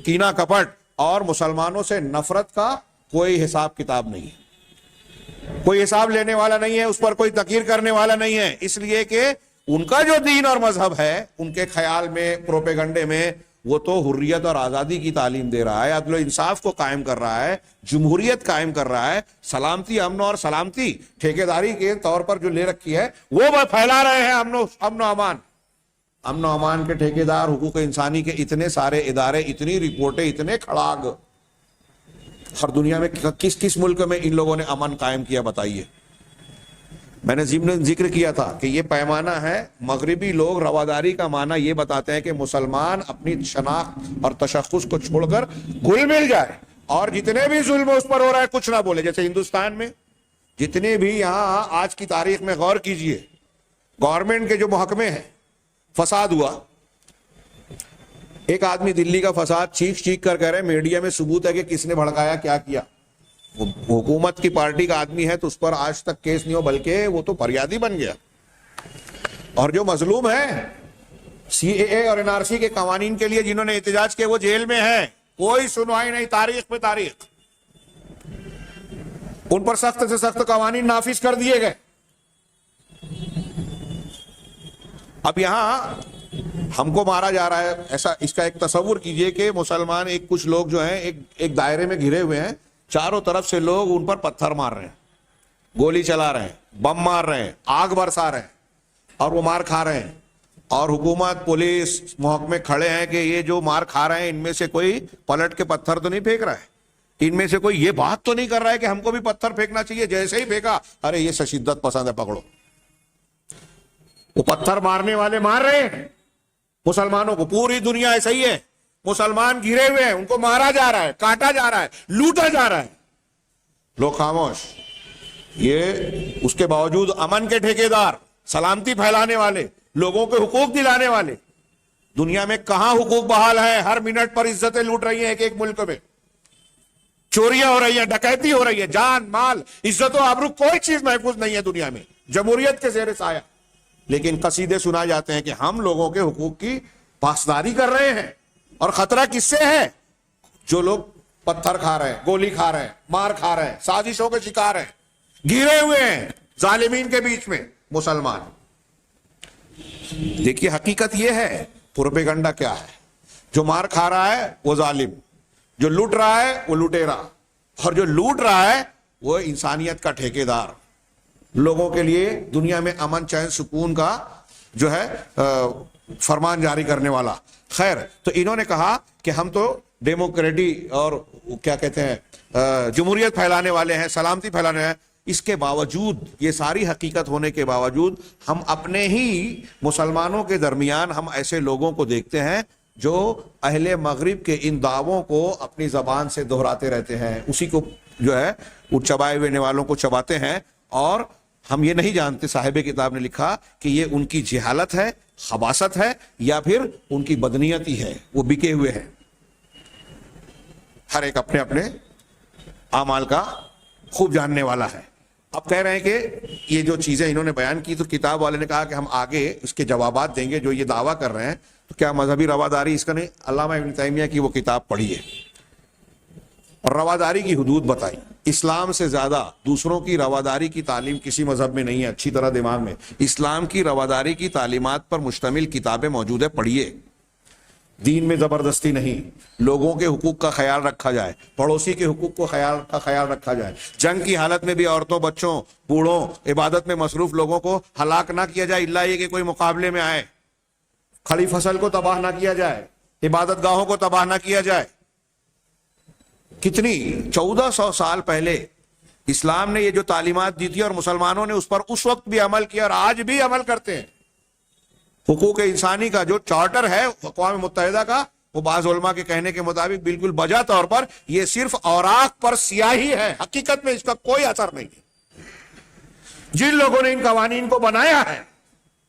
Speaker 1: کینہ کپٹ اور مسلمانوں سے نفرت کا کوئی حساب کتاب نہیں ہے. کوئی حساب لینے والا نہیں ہے، اس پر کوئی تقریر کرنے والا نہیں ہے. اس لیے کہ ان کا جو دین اور مذہب ہے، ان کے خیال میں، پروپیگنڈے میں، وہ تو حریت اور آزادی کی تعلیم دے رہا ہے، عدل و انصاف کو قائم کر رہا ہے، جمہوریت قائم کر رہا ہے، سلامتی، امن اور سلامتی ٹھیکیداری کے طور پر جو لے رکھی ہے وہ پھیلا رہے ہیں. امن و امان، امن و امان کے ٹھیکیدار، حقوق انسانی کے اتنے سارے ادارے، اتنی رپورٹیں، اتنے کھڑاگ. ہر دنیا میں کس کس ملک میں ان لوگوں نے امن قائم کیا بتائیے؟ میں نے ذکر کیا تھا کہ یہ پیمانہ ہے. مغربی لوگ رواداری کا معنی یہ بتاتے ہیں کہ مسلمان اپنی شناخت اور تشخص کو چھوڑ کر گل مل جائے اور جتنے بھی ظلم اس پر ہو رہا ہے کچھ نہ بولے. جیسے ہندوستان میں جتنے بھی یہاں آج کی تاریخ میں غور کیجئے، گورنمنٹ کے جو محکمے ہیں، فساد ہوا، ایک آدمی دلی کا فساد چیخ کر کہہ رہے، میڈیا میں ثبوت ہے کہ کس نے بھڑکایا، کیا کیا. وہ حکومت کی پارٹی کا آدمی ہے تو اس پر آج تک کیس نہیں ہو، بلکہ وہ تو فریادی بن گیا. اور جو مظلوم ہے سی اے اے اور این آر سی کے قوانین کے لیے جنہوں نے احتجاج کیا، وہ جیل میں ہیں، کوئی سنوائی نہیں. تاریخ پہ تاریخ، ان پر سخت سے سخت قوانین نافذ کر دیے گئے. اب یہاں ہم کو مارا جا رہا ہے. ایسا اس کا ایک تصور کیجئے کہ مسلمان کچھ لوگ جو ہیں ایک دائرے میں گھرے ہوئے ہیں, چاروں طرف سے لوگ ان پر پتھر مار رہے ہیں, گولی چلا رہے ہیں, بم مار رہے ہیں, آگ برسا رہے ہیں, اور وہ مار کھا رہے ہیں, اور حکومت پولیس محکمے کھڑے ہیں کہ یہ جو مار کھا رہے ہیں ان میں سے کوئی پلٹ کے پتھر تو نہیں پھینک رہا ہے, ان میں سے کوئی یہ بات تو نہیں کر رہا ہے کہ ہم کو بھی پتھر پھینکنا چاہیے. جیسے ہی پھینکا, ارے یہ شدت پسند ہے, پکڑو. وہ پتھر مارنے والے مار رہے ہیں مسلمانوں کو. پوری دنیا ایسا ہی ہے, مسلمان گھرے ہوئے ہیں, ان کو مارا جا رہا ہے, کاٹا جا رہا ہے, لوٹا جا رہا ہے, لوگ خاموش. یہ اس کے باوجود امن کے ٹھیکیدار, سلامتی پھیلانے والے, لوگوں کے حقوق دلانے والے, دنیا میں کہاں حقوق بحال ہے؟ ہر منٹ پر عزتیں لوٹ رہی ہیں ایک ایک ملک میں, چوریاں ہو رہی ہیں, ڈکیتی ہو رہی ہے, جان مال عزت و آبرو کوئی چیز محفوظ نہیں ہے دنیا میں, جمہوریت کے زیر سایہ. لیکن قصیدے سنا جاتے ہیں کہ ہم لوگوں کے حقوق کی پاسداری کر رہے ہیں. اور خطرہ کس سے ہے؟ جو لوگ پتھر کھا رہے ہیں, گولی کھا رہے ہیں, مار کھا رہے ہیں, سازشوں کے شکار ہیں, گھرے ہوئے ہیں ظالمین کے بیچ میں مسلمان. دیکھیے حقیقت یہ ہے, پروپیگنڈا کیا ہے. جو مار کھا رہا ہے وہ ظالم, جو لوٹ رہا ہے وہ لٹیرا, اور جو لوٹ رہا ہے وہ انسانیت کا ٹھیکیدار, لوگوں کے لیے دنیا میں امن چین سکون کا جو ہے فرمان جاری کرنے والا. خیر, تو انہوں نے کہا کہ ہم تو ڈیموکریٹی اور کیا کہتے ہیں جمہوریت پھیلانے والے ہیں, سلامتی پھیلانے ہیں. اس کے باوجود, یہ ساری حقیقت ہونے کے باوجود, ہم اپنے ہی مسلمانوں کے درمیان ہم ایسے لوگوں کو دیکھتے ہیں جو اہل مغرب کے ان دعووں کو اپنی زبان سے دہراتے رہتے ہیں, اسی کو جو ہے وہ چبائے ہوئے والوں کو چباتے ہیں. اور ہم یہ نہیں جانتے, صاحب کتاب نے لکھا کہ یہ ان کی جہالت ہے, خباثت ہے, یا پھر ان کی بدنیتی ہے, وہ بکے ہوئے ہیں. ہر ایک اپنے اپنے اعمال کا خوب جاننے والا ہے. اب کہہ رہے ہیں کہ یہ جو چیزیں انہوں نے بیان کی, تو کتاب والے نے کہا کہ ہم آگے اس کے جوابات دیں گے. جو یہ دعویٰ کر رہے ہیں تو کیا مذہبی رواداری اس کا نہیں؟ علامہ ابن تیمیہ کی وہ کتاب پڑھیے اور رواداری کی حدود بتائی. اسلام سے زیادہ دوسروں کی رواداری کی تعلیم کسی مذہب میں نہیں ہے. اچھی طرح دماغ میں, اسلام کی رواداری کی تعلیمات پر مشتمل کتابیں موجود ہے, پڑھیے. دین میں زبردستی نہیں, لوگوں کے حقوق کا خیال رکھا جائے, پڑوسی کے حقوق کو خیال رکھا جائے. جنگ کی حالت میں بھی عورتوں, بچوں, بوڑھوں, عبادت میں مصروف لوگوں کو ہلاک نہ کیا جائے, الا یہ کہ کوئی مقابلے میں آئے. کھڑی فصل کو تباہ نہ کیا جائے, عبادت گاہوں کو تباہ نہ کیا جائے. کتنی 1400 سال پہلے اسلام نے یہ جو تعلیمات دی تھی, اور مسلمانوں نے اس پر اس وقت بھی عمل کیا اور آج بھی عمل کرتے ہیں. حقوق انسانی کا جو چارٹر ہے اقوام متحدہ کا, وہ بعض علماء کے کہنے کے مطابق بالکل بجا طور پر یہ صرف اوراق پر سیاہی ہے, حقیقت میں اس کا کوئی اثر نہیں ہے. جن لوگوں نے ان قوانین کو بنایا ہے,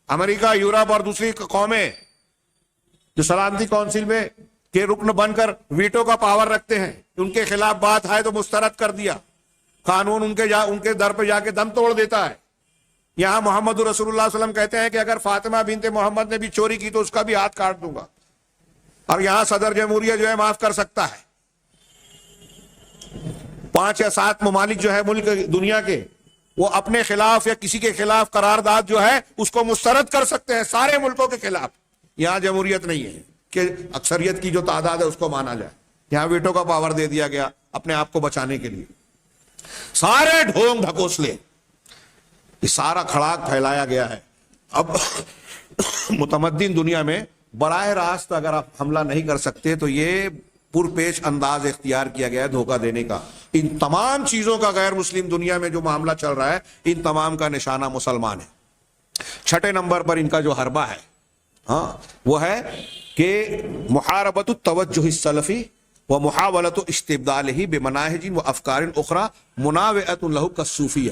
Speaker 1: امریکہ, یورپ اور دوسری قومیں جو سلامتی کونسل میں کے رکن بن کر ویٹو کا پاور رکھتے ہیں, ان کے خلاف بات ہے تو مسترد کر دیا, قانون ان کے در پہ جا کے دم توڑ دیتا ہے. یہاں محمد رسول اللہ صلی اللہ علیہ وسلم کہتے ہیں کہ اگر فاطمہ بنت محمد نے بھی چوری کی تو اس کا بھی ہاتھ کاٹ دوں گا. اور یہاں صدر جمہوریہ جو ہے معاف کر سکتا ہے. 5 یا 7 ممالک جو ہے ملک دنیا کے, وہ اپنے خلاف یا کسی کے خلاف قرارداد جو ہے اس کو مسترد کر سکتے ہیں سارے ملکوں کے خلاف. یہاں جمہوریت نہیں ہے کہ اکثریت کی جو تعداد ہے اس کو مانا جائے. یہاں ویٹو کا پاور دے دیا گیا اپنے آپ کو بچانے کے لیے. سارے ڈھونگ ڈھکوسلے, یہ سارا کھڑاک پھیلایا گیا ہے. اب متمدن دنیا میں براہ راست اگر آپ حملہ نہیں کر سکتے تو یہ پرپیش انداز اختیار کیا گیا ہے دھوکہ دینے کا. ان تمام چیزوں کا غیر مسلم دنیا میں جو معاملہ چل رہا ہے, ان تمام کا نشانہ مسلمان ہے. 6 نمبر پر ان کا جو حربہ ہے وہ ہے کہ محاربت التوجہ السلفی و محاولت استبدالہ بمناہج و افکار اخرى مناوئۃ لہ کالصوفیہ.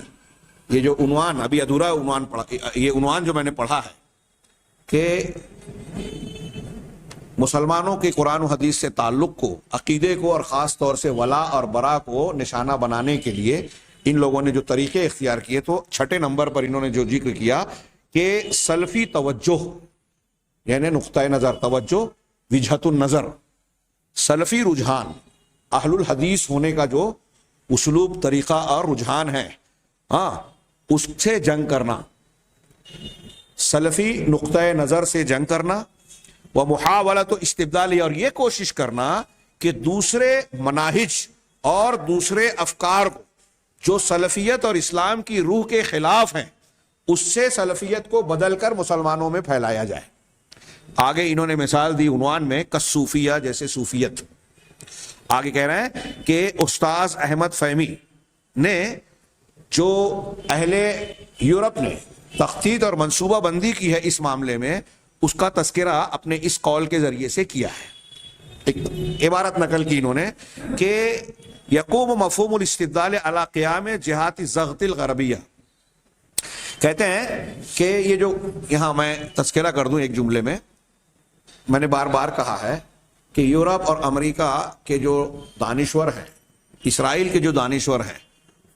Speaker 1: یہ جو عنوان ابھی ادھورا عنوان پڑھا, یہ عنوان جو میں نے پڑھا ہے کہ مسلمانوں کے قرآن و حدیث سے تعلق کو, عقیدے کو, اور خاص طور سے ولا اور برا کو نشانہ بنانے کے لیے ان لوگوں نے جو طریقے اختیار کیے, تو 6 نمبر پر انہوں نے جو ذکر کیا کہ سلفی توجہ یعنی نقطہ نظر, توجہ, وجہت النظر, سلفی رجحان, اہل الحدیث ہونے کا جو اسلوب طریقہ اور رجحان ہے ہاں اس سے جنگ کرنا، سلفی نقطۂ نظر سے جنگ کرنا، وہ محاولت و استبدالی، اور یہ کوشش کرنا کہ دوسرے مناہج اور دوسرے افکار کو جو سلفیت اور اسلام کی روح کے خلاف ہیں اس سے سلفیت کو بدل کر مسلمانوں میں پھیلایا جائے۔ آگے انہوں نے مثال دی عنوان میں کصوفیہ، جیسے صوفیت۔ آگے کہہ رہے ہیں کہ استاذ احمد فہمی نے جو اہل یورپ نے تخطیط اور منصوبہ بندی کی ہے اس معاملے میں، اس کا تذکرہ اپنے اس قول کے ذریعے سے کیا ہے۔ ایک عبارت نقل کی انہوں نے کہ یقوم مفہوم الاستدلال علی قیام جہات الزغط الغربیہ، کہتے ہیں کہ یہ جو یہاں میں تذکرہ کر دوں ایک جملے میں نے بار بار کہا ہے کہ یورپ اور امریکہ کے جو دانشور ہیں، اسرائیل کے جو دانشور ہیں،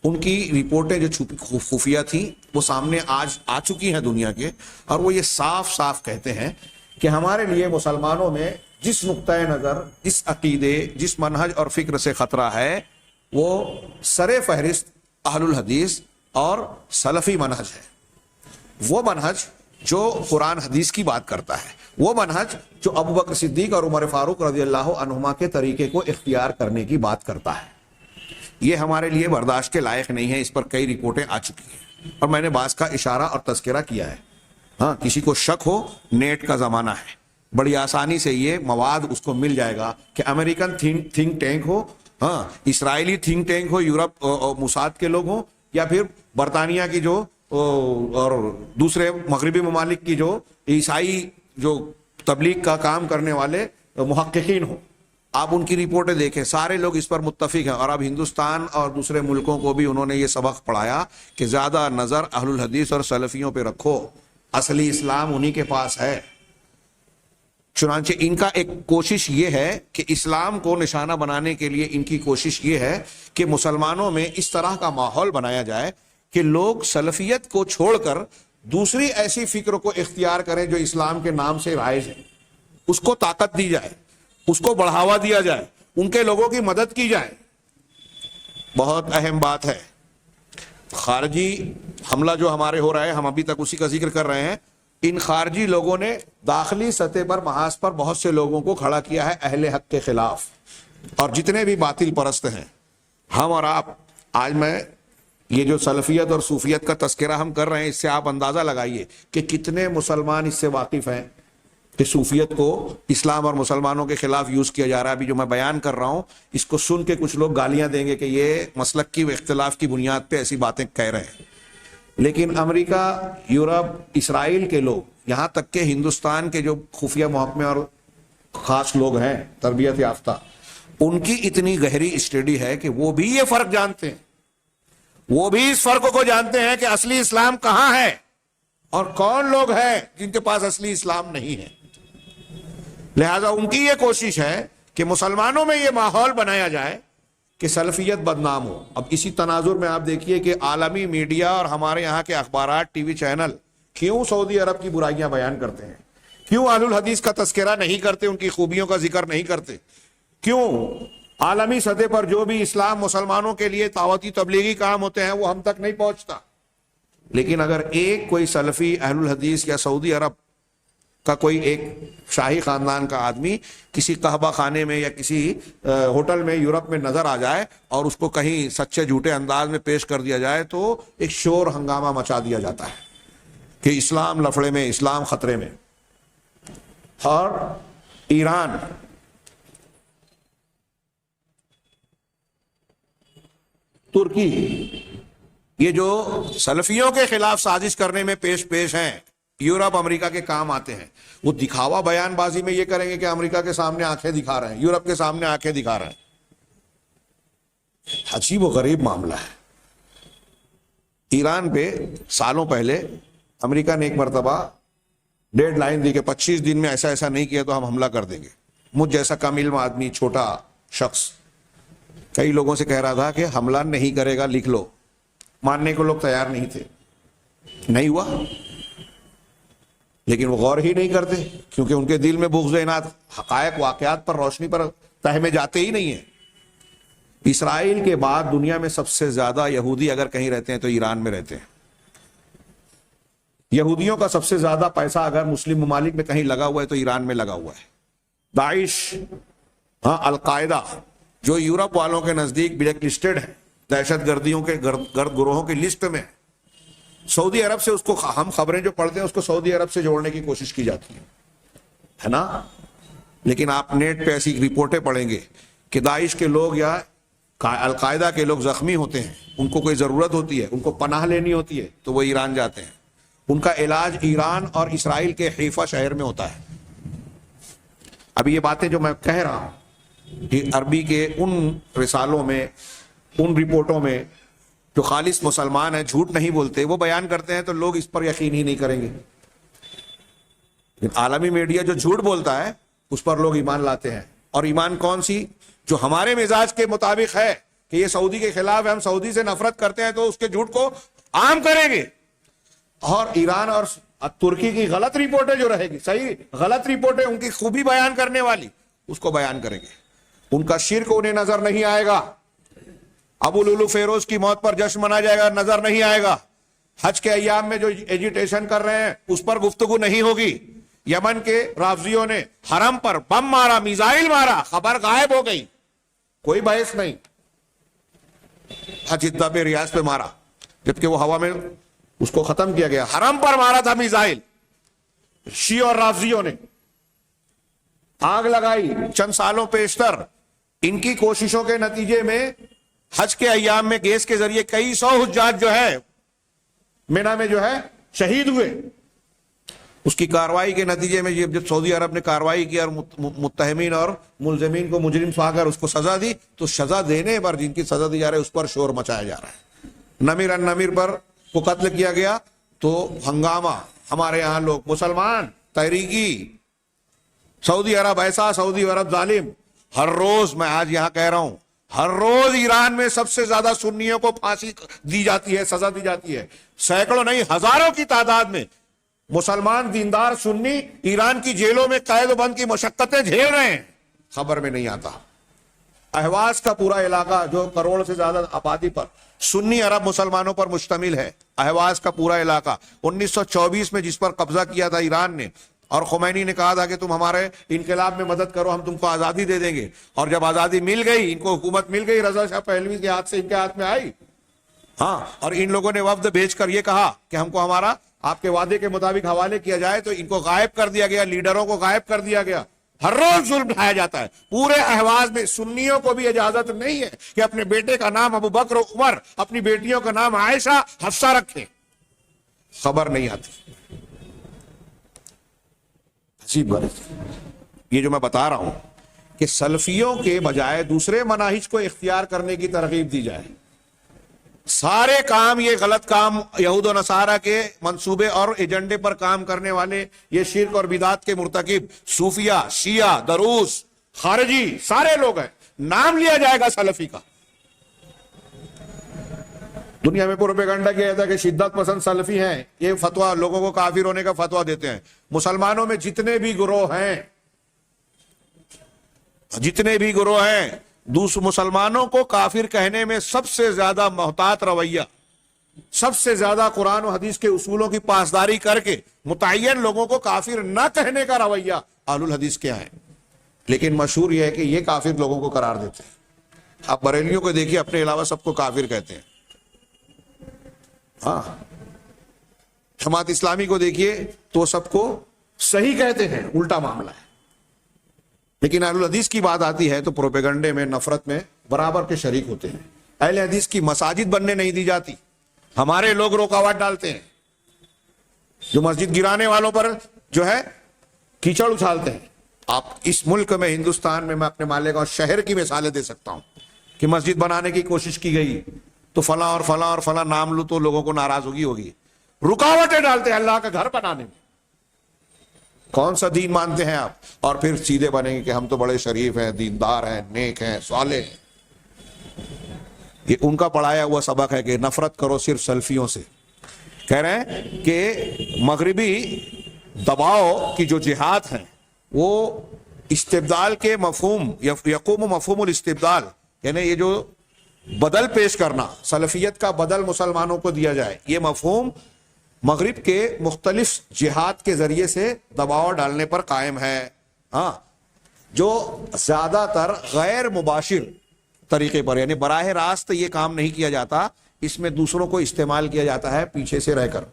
Speaker 1: ان کی رپورٹیں جو چھپی خفیہ تھیں وہ سامنے آج آ چکی ہیں دنیا کے، اور وہ یہ صاف صاف کہتے ہیں کہ ہمارے لیے مسلمانوں میں جس نقطۂ نظر، جس عقیدے، جس منہج اور فکر سے خطرہ ہے وہ سر فہرست اہل الحدیث اور سلفی منہج ہے، وہ منہج جو قرآن حدیث کی بات کرتا ہے، وہ منہج جو ابو بکر صدیق اور عمر فاروق رضی اللہ عنہما کے طریقے کو اختیار کرنے کی بات کرتا ہے۔ یہ ہمارے لیے برداشت کے لائق نہیں ہے، اس پر کئی رپورٹیں آ چکی ہیں اور میں نے بعض کا اشارہ اور تذکرہ کیا ہے۔ ہاں کسی کو شک ہو، نیٹ کا زمانہ ہے، بڑی آسانی سے یہ مواد اس کو مل جائے گا کہ امریکن تھنک ٹینک ہو، ہاں اسرائیلی تھنک ٹینک ہو، یورپ موساد کے لوگ ہوں، یا پھر برطانیہ کی جو اور دوسرے مغربی ممالک کی جو عیسائی جو تبلیغ کا کام کرنے والے محققین ہوں، آپ ان کی رپورٹیں دیکھیں، سارے لوگ اس پر متفق ہیں۔ اور اب ہندوستان اور دوسرے ملکوں کو بھی انہوں نے یہ سبق پڑھایا کہ زیادہ نظر اہل الحدیث اور سلفیوں پہ رکھو، اصلی اسلام انہی کے پاس ہے۔ چنانچہ ان کا ایک کوشش یہ ہے کہ اسلام کو نشانہ بنانے کے لیے ان کی کوشش یہ ہے کہ مسلمانوں میں اس طرح کا ماحول بنایا جائے کہ لوگ سلفیت کو چھوڑ کر دوسری ایسی فکر کو اختیار کریں جو اسلام کے نام سے رائج ہے، اس کو طاقت دی جائے، اس کو بڑھاوا دیا جائے، ان کے لوگوں کی مدد کی جائے۔ بہت اہم بات ہے، خارجی حملہ جو ہمارے ہو رہا ہے، ہم ابھی تک اسی کا ذکر کر رہے ہیں، ان خارجی لوگوں نے داخلی سطح پر محاذ پر بہت سے لوگوں کو کھڑا کیا ہے اہل حق کے خلاف، اور جتنے بھی باطل پرست ہیں، ہم اور آپ، آج میں یہ جو سلفیت اور صوفیت کا تذکرہ ہم کر رہے ہیں، اس سے آپ اندازہ لگائیے کہ کتنے مسلمان اس سے واقف ہیں کہ صوفیت کو اسلام اور مسلمانوں کے خلاف یوز کیا جا رہا ہے۔ ابھی جو میں بیان کر رہا ہوں اس کو سن کے کچھ لوگ گالیاں دیں گے کہ یہ مسلک کی اختلاف کی بنیاد پہ ایسی باتیں کہہ رہے ہیں، لیکن امریکہ، یورپ، اسرائیل کے لوگ، یہاں تک کہ ہندوستان کے جو خفیہ محکمے اور خاص لوگ ہیں تربیت یافتہ، ان کی اتنی گہری اسٹڈی ہے کہ وہ بھی یہ فرق جانتے ہیں، وہ بھی اس فرق کو جانتے ہیں کہ اصلی اسلام کہاں ہے اور کون لوگ ہیں جن کے پاس اصلی اسلام نہیں ہے۔ لہذا ان کی یہ کوشش ہے کہ مسلمانوں میں یہ ماحول بنایا جائے کہ سلفیت بدنام ہو۔ اب اسی تناظر میں آپ دیکھیے کہ عالمی میڈیا اور ہمارے یہاں کے اخبارات، ٹی وی چینل کیوں سعودی عرب کی برائیاں بیان کرتے ہیں، کیوں اہل الحدیث کا تذکرہ نہیں کرتے، ان کی خوبیوں کا ذکر نہیں کرتے، کیوں عالمی سطح پر جو بھی اسلام مسلمانوں کے لیے دعوتی تبلیغی کام ہوتے ہیں وہ ہم تک نہیں پہنچتا۔ لیکن اگر ایک کوئی سلفی، اہل الحدیث یا سعودی عرب کا کوئی ایک شاہی خاندان کا آدمی کسی قہوہ خانے میں یا کسی ہوٹل میں یورپ میں نظر آ جائے اور اس کو کہیں سچے جھوٹے انداز میں پیش کر دیا جائے تو ایک شور ہنگامہ مچا دیا جاتا ہے کہ اسلام لفڑے میں، اسلام خطرے میں۔ اور ایران، ترکی، یہ جو سلفیوں کے خلاف سازش کرنے میں پیش ہیں، یورپ امریکہ کے کام آتے ہیں۔ وہ دکھاوا بیان بازی میں یہ کریں گے کہ امریکہ کے سامنے آنکھیں دکھا رہے ہیں، یورپ کے سامنے آنکھیں دکھا رہے ہیں۔ عجیب و غریب معاملہ ہے۔ ایران پہ سالوں پہلے امریکہ نے ایک مرتبہ ڈیڈ لائن دی کہ 25 دن میں ایسا ایسا نہیں کیا تو ہم حملہ کر دیں گے۔ مجھ جیسا کم علم آدمی، چھوٹا شخص، کئی لوگوں سے کہہ رہا تھا کہ حملہ نہیں کرے گا، لکھ لو۔ ماننے کو لوگ تیار نہیں تھے، نہیں ہوا۔ لیکن وہ غور ہی نہیں کرتے کیونکہ ان کے دل میں بغض و اناد حقائق واقعات پر روشنی پر تہ میں جاتے ہی نہیں ہیں۔ اسرائیل کے بعد دنیا میں سب سے زیادہ یہودی اگر کہیں رہتے ہیں تو ایران میں رہتے ہیں. یہودیوں کا سب سے زیادہ پیسہ اگر مسلم ممالک میں کہیں لگا ہوا ہے تو ایران میں لگا ہوا ہے. داعش، ہاں، القاعدہ جو یورپ والوں کے نزدیک بلیک لسٹڈ ہے، دہشت گردیوں کے گرد گروہوں کی لسٹ میں، سعودی عرب سے اس کو ہم خبریں جو پڑھتے ہیں اس کو سعودی عرب سے جوڑنے کی کوشش کی جاتی ہے نا. لیکن آپ نیٹ پہ ایسی رپورٹیں پڑھیں گے کہ داعش کے لوگ یا القاعدہ کے لوگ زخمی ہوتے ہیں، ان کو کوئی ضرورت ہوتی ہے، ان کو پناہ لینی ہوتی ہے تو وہ ایران جاتے ہیں. ان کا علاج ایران اور اسرائیل کے حیفا شہر میں ہوتا ہے. اب یہ باتیں جو میں کہہ رہا ہوں کہ عربی کے ان رسالوں میں، ان رپورٹوں میں جو خالص مسلمان ہیں، جھوٹ نہیں بولتے، وہ بیان کرتے ہیں تو لوگ اس پر یقین ہی نہیں کریں گے. لیکن عالمی میڈیا جو جھوٹ بولتا ہے اس پر لوگ ایمان لاتے ہیں. اور ایمان کون سی؟ جو ہمارے مزاج کے مطابق ہے کہ یہ سعودی کے خلاف ہے، ہم سعودی سے نفرت کرتے ہیں تو اس کے جھوٹ کو عام کریں گے. اور ایران اور ترکی کی غلط رپورٹیں جو رہے گی، صحیح غلط رپورٹیں ان کی خوبی بیان کرنے والی، اس کو بیان کریں گے. ان کا شرک انہیں نظر نہیں آئے گا. ابو لولو فیروز کی موت پر جشن منایا جائے گا، نظر نہیں آئے گا. حج کے ایام میں جو ایجیٹیشن کر رہے ہیں اس پر گفتگو نہیں ہوگی. یمن کے رافضیوں نے حرم پر بم مارا، میزائل مارا، خبر غائب ہو گئی، کوئی بحث نہیں. جدہ پہ، ریاض پہ مارا جبکہ وہ ہوا میں اس کو ختم کیا گیا. حرم پر مارا تھا میزائل، شیعہ اور رافضیوں نے آگ لگائی. چند سالوں پیشتر ان کی کوششوں کے نتیجے میں حج کے ایام میں گیس کے ذریعے کئی سو حجاج جو ہے مینا میں جو ہے شہید ہوئے. اس کی کاروائی کے نتیجے میں جب سعودی عرب نے کاروائی کی اور متہمین اور ملزمین کو مجرم سا کر اس کو سزا دی، تو سزا دینے پر جن کی سزا دی جا رہی ہے اس پر شور مچایا جا رہا ہے. نمیر النمیر پر کو قتل کیا گیا تو ہنگامہ. ہمارے یہاں لوگ مسلمان تحریکی، سعودی عرب ایسا، سعودی عرب ظالم. ہر روز میں آج یہاں کہہ رہا ہوں، ہر روز ایران میں سب سے زیادہ سنیوں کو پھانسی دی جاتی ہے، سزا دی جاتی ہے. سینکڑوں نہیں، ہزاروں کی تعداد میں مسلمان دیندار سنی ایران کی جیلوں میں قید و بند کی مشقتیں جھیل رہے ہیں، خبر میں نہیں آتا. اہواز کا پورا علاقہ جو کروڑ سے زیادہ آبادی پر سنی عرب مسلمانوں پر مشتمل ہے، اہواز کا پورا علاقہ 1924 میں جس پر قبضہ کیا تھا ایران نے، اور خمینی نے کہا تھا کہ تم ہمارے انقلاب میں مدد کرو، ہم تم کو آزادی دے دیں گے. اور جب آزادی مل گئی، ان کو حکومت مل گئی، رضا شاہ پہلوی کے ہاتھ سے ان کے ہاتھ میں آئی. ہاں، اور ان لوگوں نے وفد بھیج کر یہ کہا کہ ہم کو ہمارا آپ کے وعدے کے مطابق حوالے کیا جائے، تو ان کو غائب کر دیا گیا، لیڈروں کو غائب کر دیا گیا. ہر روز ظلم ڈھایا جاتا ہے. پورے اہواز میں سنیوں کو بھی اجازت نہیں ہے کہ اپنے بیٹے کا نام ابو بکر و عمر، اپنی بیٹیوں کا نام عائشہ، حفصہ رکھیں. خبر نہیں آتی. عجیب بات. یہ جو میں بتا رہا ہوں کہ سلفیوں کے بجائے دوسرے مناہج کو اختیار کرنے کی ترغیب دی جائے. سارے کام، یہ غلط کام یہود و نصارہ کے منصوبے اور ایجنڈے پر کام کرنے والے، یہ شرک اور بدعات کے مرتکب صوفیہ، شیعہ، دروس، خارجی، سارے لوگ ہیں. نام لیا جائے گا سلفی کا. دنیا میں پروپیگنڈا کیا جاتا ہے کہ شدت پسند سلفی ہیں، یہ فتویٰ لوگوں کو کافر ہونے کا فتویٰ دیتے ہیں. مسلمانوں میں جتنے بھی گروہ ہیں، مسلمانوں کو کافر کہنے میں سب سے زیادہ محتاط رویہ، سب سے زیادہ قرآن و حدیث کے اصولوں کی پاسداری کر کے متعین لوگوں کو کافر نہ کہنے کا رویہ اہل الحدیث کے ہیں. لیکن مشہور یہ ہے کہ یہ کافر لوگوں کو قرار دیتے ہیں. آپ بریلیوں کو دیکھیے، اپنے علاوہ سب کو کافر کہتے ہیں. ہاں، جماعت اسلامی کو دیکھیے تو سب کو صحیح کہتے ہیں، الٹا معاملہ ہے. لیکن اہل الحدیث کی بات آتی ہے تو پروپیگنڈے میں، نفرت میں برابر کے شریک ہوتے ہیں. اہل حدیث کی مساجد بننے نہیں دی جاتی، ہمارے لوگ رکاوٹ ڈالتے ہیں. جو مسجد گرانے والوں پر جو ہے کیچڑ اچھالتے ہیں. آپ اس ملک میں، ہندوستان میں، میں اپنے مالیگاؤں شہر کی مثالیں دے سکتا ہوں کہ مسجد بنانے کی کوشش کی گئی تو فلاں اور فلاں اور فلاں نام لو تو لوگوں کو ناراضگی ہوگی. رکاوٹیں ڈالتے ہیں اللہ کا گھر بنانے میں. کون سا دین مانتے ہیں آپ؟ اور پھر سیدھے بنیں گے کہ ہم تو بڑے شریف ہیں، دیندار ہیں، نیک ہیں، صالح ہیں. یہ ان کا پڑھایا ہوا سبق ہے کہ نفرت کرو صرف سلفیوں سے. کہہ رہے ہیں کہ مغربی دباؤ کی جو جہاد ہیں وہ استبدال کے مفہوم، یقوم مفہوم الاستبدال، یعنی یہ جو بدل پیش کرنا، سلفیت کا بدل مسلمانوں کو دیا جائے، یہ مفہوم مغرب کے مختلف جہاد کے ذریعے سے دباؤ ڈالنے پر قائم ہے، ہاں، جو زیادہ تر غیر مباشر طریقے پر، یعنی براہ راست یہ کام نہیں کیا جاتا، اس میں دوسروں کو استعمال کیا جاتا ہے پیچھے سے رہ کر،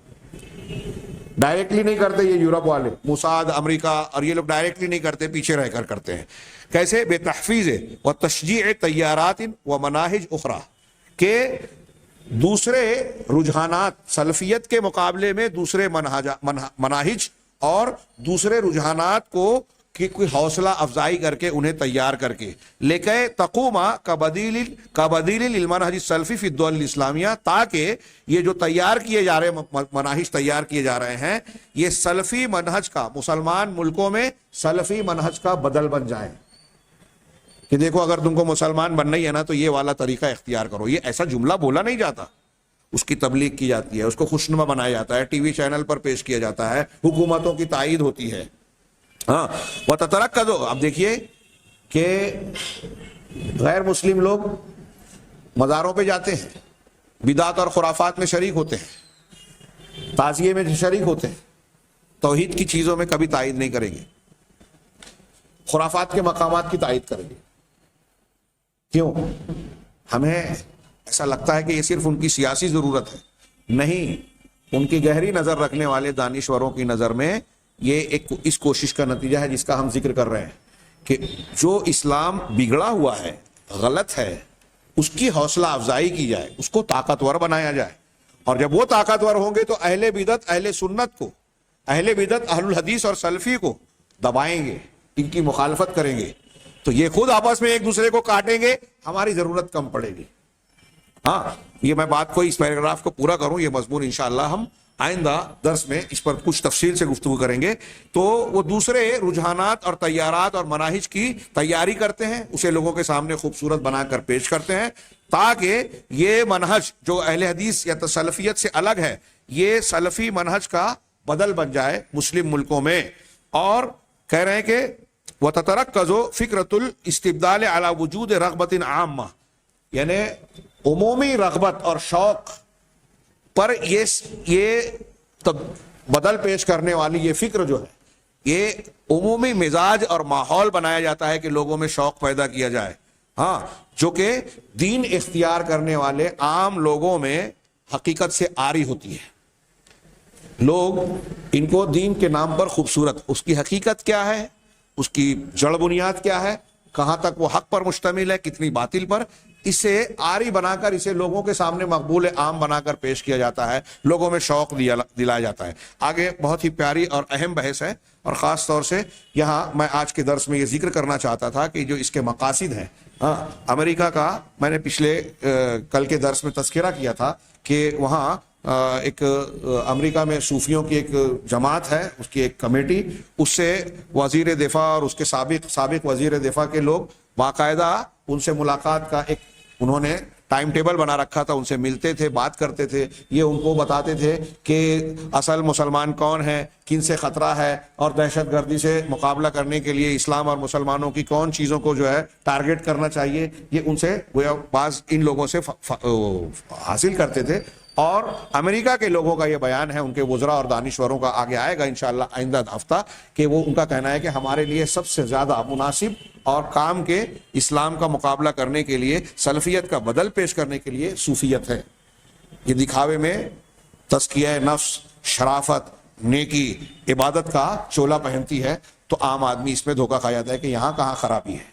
Speaker 1: ڈائریکٹلی نہیں کرتے یہ یورپ والے، موساد، امریکہ اور یہ لوگ ڈائریکٹلی نہیں کرتے، پیچھے رہ کر کرتے ہیں۔ کیسے؟ بے تحفیظ و تشجیع تیارات و مناہج اخرى، کہ دوسرے رجحانات، سلفیت کے مقابلے میں دوسرے مناہج اور دوسرے رجحانات کو کی کوئی حوصلہ افزائی کر کے انہیں تیار کر کے لکے تقوما کبدیل للمنہج السلفی فی الدول الاسلامیہ، تاکہ یہ جو تیار کیے جا رہے مناہج تیار کیے جا رہے ہیں، یہ سلفی منہج کا، مسلمان ملکوں میں سلفی منہج کا بدل بن جائیں، کہ دیکھو اگر تم کو مسلمان بننا ہی ہے نا تو یہ والا طریقہ اختیار کرو۔ یہ ایسا جملہ بولا نہیں جاتا، اس کی تبلیغ کی جاتی ہے، اس کو خوشنما بنایا جاتا ہے، ٹی وی چینل پر پیش کیا جاتا ہے، حکومتوں کی تائید ہوتی ہے، ہاں۔ وتترکزوا، اب دیکھیے کہ غیر مسلم لوگ مزاروں پہ جاتے ہیں، بدعت اور خرافات میں شریک ہوتے ہیں، تعزیے میں شریک ہوتے ہیں، توحید کی چیزوں میں کبھی تائید نہیں کریں گے، خرافات کے مقامات کی تائید کریں گے۔ کیوں؟ ہمیں ایسا لگتا ہے کہ یہ صرف ان کی سیاسی ضرورت ہے، نہیں، ان کی گہری نظر رکھنے والے دانشوروں کی نظر میں یہ ایک اس کوشش کا نتیجہ ہے جس کا ہم ذکر کر رہے ہیں، کہ جو اسلام بگڑا ہوا ہے، غلط ہے، اس کی حوصلہ افزائی کی جائے، اس کو طاقتور بنایا جائے، اور جب وہ طاقتور ہوں گے تو اہل بدعت، اہل سنت کو، اہل بدعت، اہل الحدیث اور سلفی کو دبائیں گے، ان کی مخالفت کریں گے، تو یہ خود آپس میں ایک دوسرے کو کاٹیں گے، ہماری ضرورت کم پڑے گی۔ ہاں، یہ میں بات کو، اس پیراگراف کو پورا کروں، یہ مضمون انشاءاللہ ہم آئندہ درس میں اس پر کچھ تفصیل سے گفتگو کریں گے۔ تو وہ دوسرے رجحانات اور تیارات اور مناہج کی تیاری کرتے ہیں، اسے لوگوں کے سامنے خوبصورت بنا کر پیش کرتے ہیں، تاکہ یہ منہج جو اہل حدیث یا سلفیت سے الگ ہے، یہ سلفی منہج کا بدل بن جائے مسلم ملکوں میں۔ اور کہہ رہے ہیں کہ وَتَتَرَكَّزُ فِكْرَةُ الْاِسْتِبْدَالِ عَلَى وُجُودِ رَغْبَةٍ عَامَّةٍ، یعنی عمومی رغبت اور شوق پر یہ بدل پیش کرنے والی یہ فکر جو ہے، یہ عمومی مزاج اور ماحول بنایا جاتا ہے کہ لوگوں میں شوق پیدا کیا جائے، ہاں، جو کہ دین اختیار کرنے والے عام لوگوں میں حقیقت سے عاری ہوتی ہے۔ لوگ ان کو دین کے نام پر خوبصورت، اس کی حقیقت کیا ہے، اس کی جڑ بنیاد کیا ہے، کہاں تک وہ حق پر مشتمل ہے، کتنی باطل پر، اسے عاری بنا کر اسے لوگوں کے سامنے مقبول عام بنا کر پیش کیا جاتا ہے، لوگوں میں شوق دلایا جاتا ہے۔ آگے بہت ہی پیاری اور اہم بحث ہے، اور خاص طور سے یہاں میں آج کے درس میں یہ ذکر کرنا چاہتا تھا کہ جو اس کے مقاصد ہیں، امریکہ کا میں نے پچھلے کل کے درس میں تذکرہ کیا تھا کہ وہاں ایک امریکہ میں صوفیوں کی ایک جماعت ہے، اس کی ایک کمیٹی، اس سے وزیر دفاع اور اس کے سابق وزیر دفاع کے لوگ باقاعدہ ان سے ملاقات کا ایک انہوں نے ٹائم ٹیبل بنا رکھا تھا، ان سے ملتے تھے، بات کرتے تھے، یہ ان کو بتاتے تھے کہ اصل مسلمان کون ہے، کن سے خطرہ ہے، اور دہشت گردی سے مقابلہ کرنے کے لیے اسلام اور مسلمانوں کی کون چیزوں کو جو ہے ٹارگٹ کرنا چاہیے، یہ ان سے بعض ان لوگوں سے حاصل کرتے تھے۔ اور امریکہ کے لوگوں کا یہ بیان ہے، ان کے وزراء اور دانشوروں کا، آگے آئے گا انشاءاللہ آئندہ ہفتہ، کہ وہ ان کا کہنا ہے کہ ہمارے لیے سب سے زیادہ مناسب اور کام کے اسلام کا مقابلہ کرنے کے لیے، سلفیت کا بدل پیش کرنے کے لیے صوفیت ہے۔ یہ دکھاوے میں تزکیہ نفس، شرافت، نیکی، عبادت کا چولا پہنتی ہے، تو عام آدمی اس میں دھوکہ کھا جاتا ہے کہ یہاں کہاں خرابی ہے،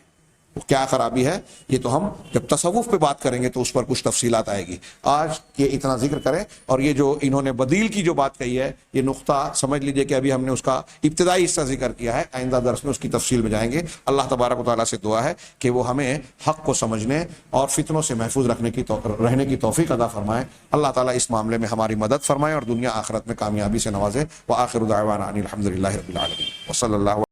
Speaker 1: کیا خرابی ہے، یہ تو ہم جب تصوف پہ بات کریں گے تو اس پر کچھ تفصیلات آئے گی۔ آج یہ اتنا ذکر کریں، اور یہ جو انہوں نے بدیل کی جو بات کہی ہے، یہ نقطہ سمجھ لیجئے کہ ابھی ہم نے اس کا ابتدائی حصہ ذکر کیا ہے، آئندہ درس میں اس کی تفصیل میں جائیں گے۔ اللہ تبارک و تعالیٰ سے دعا ہے کہ وہ ہمیں حق کو سمجھنے اور فتنوں سے محفوظ رہنے کی توفیق عطا فرمائے۔ اللہ تعالیٰ اس معاملے میں ہماری مدد فرمائے اور دنیا آخرت میں کامیابی سے نوازے۔ وآخر دعوانا ان الحمد للہ رب العالمین، وصلی اللہ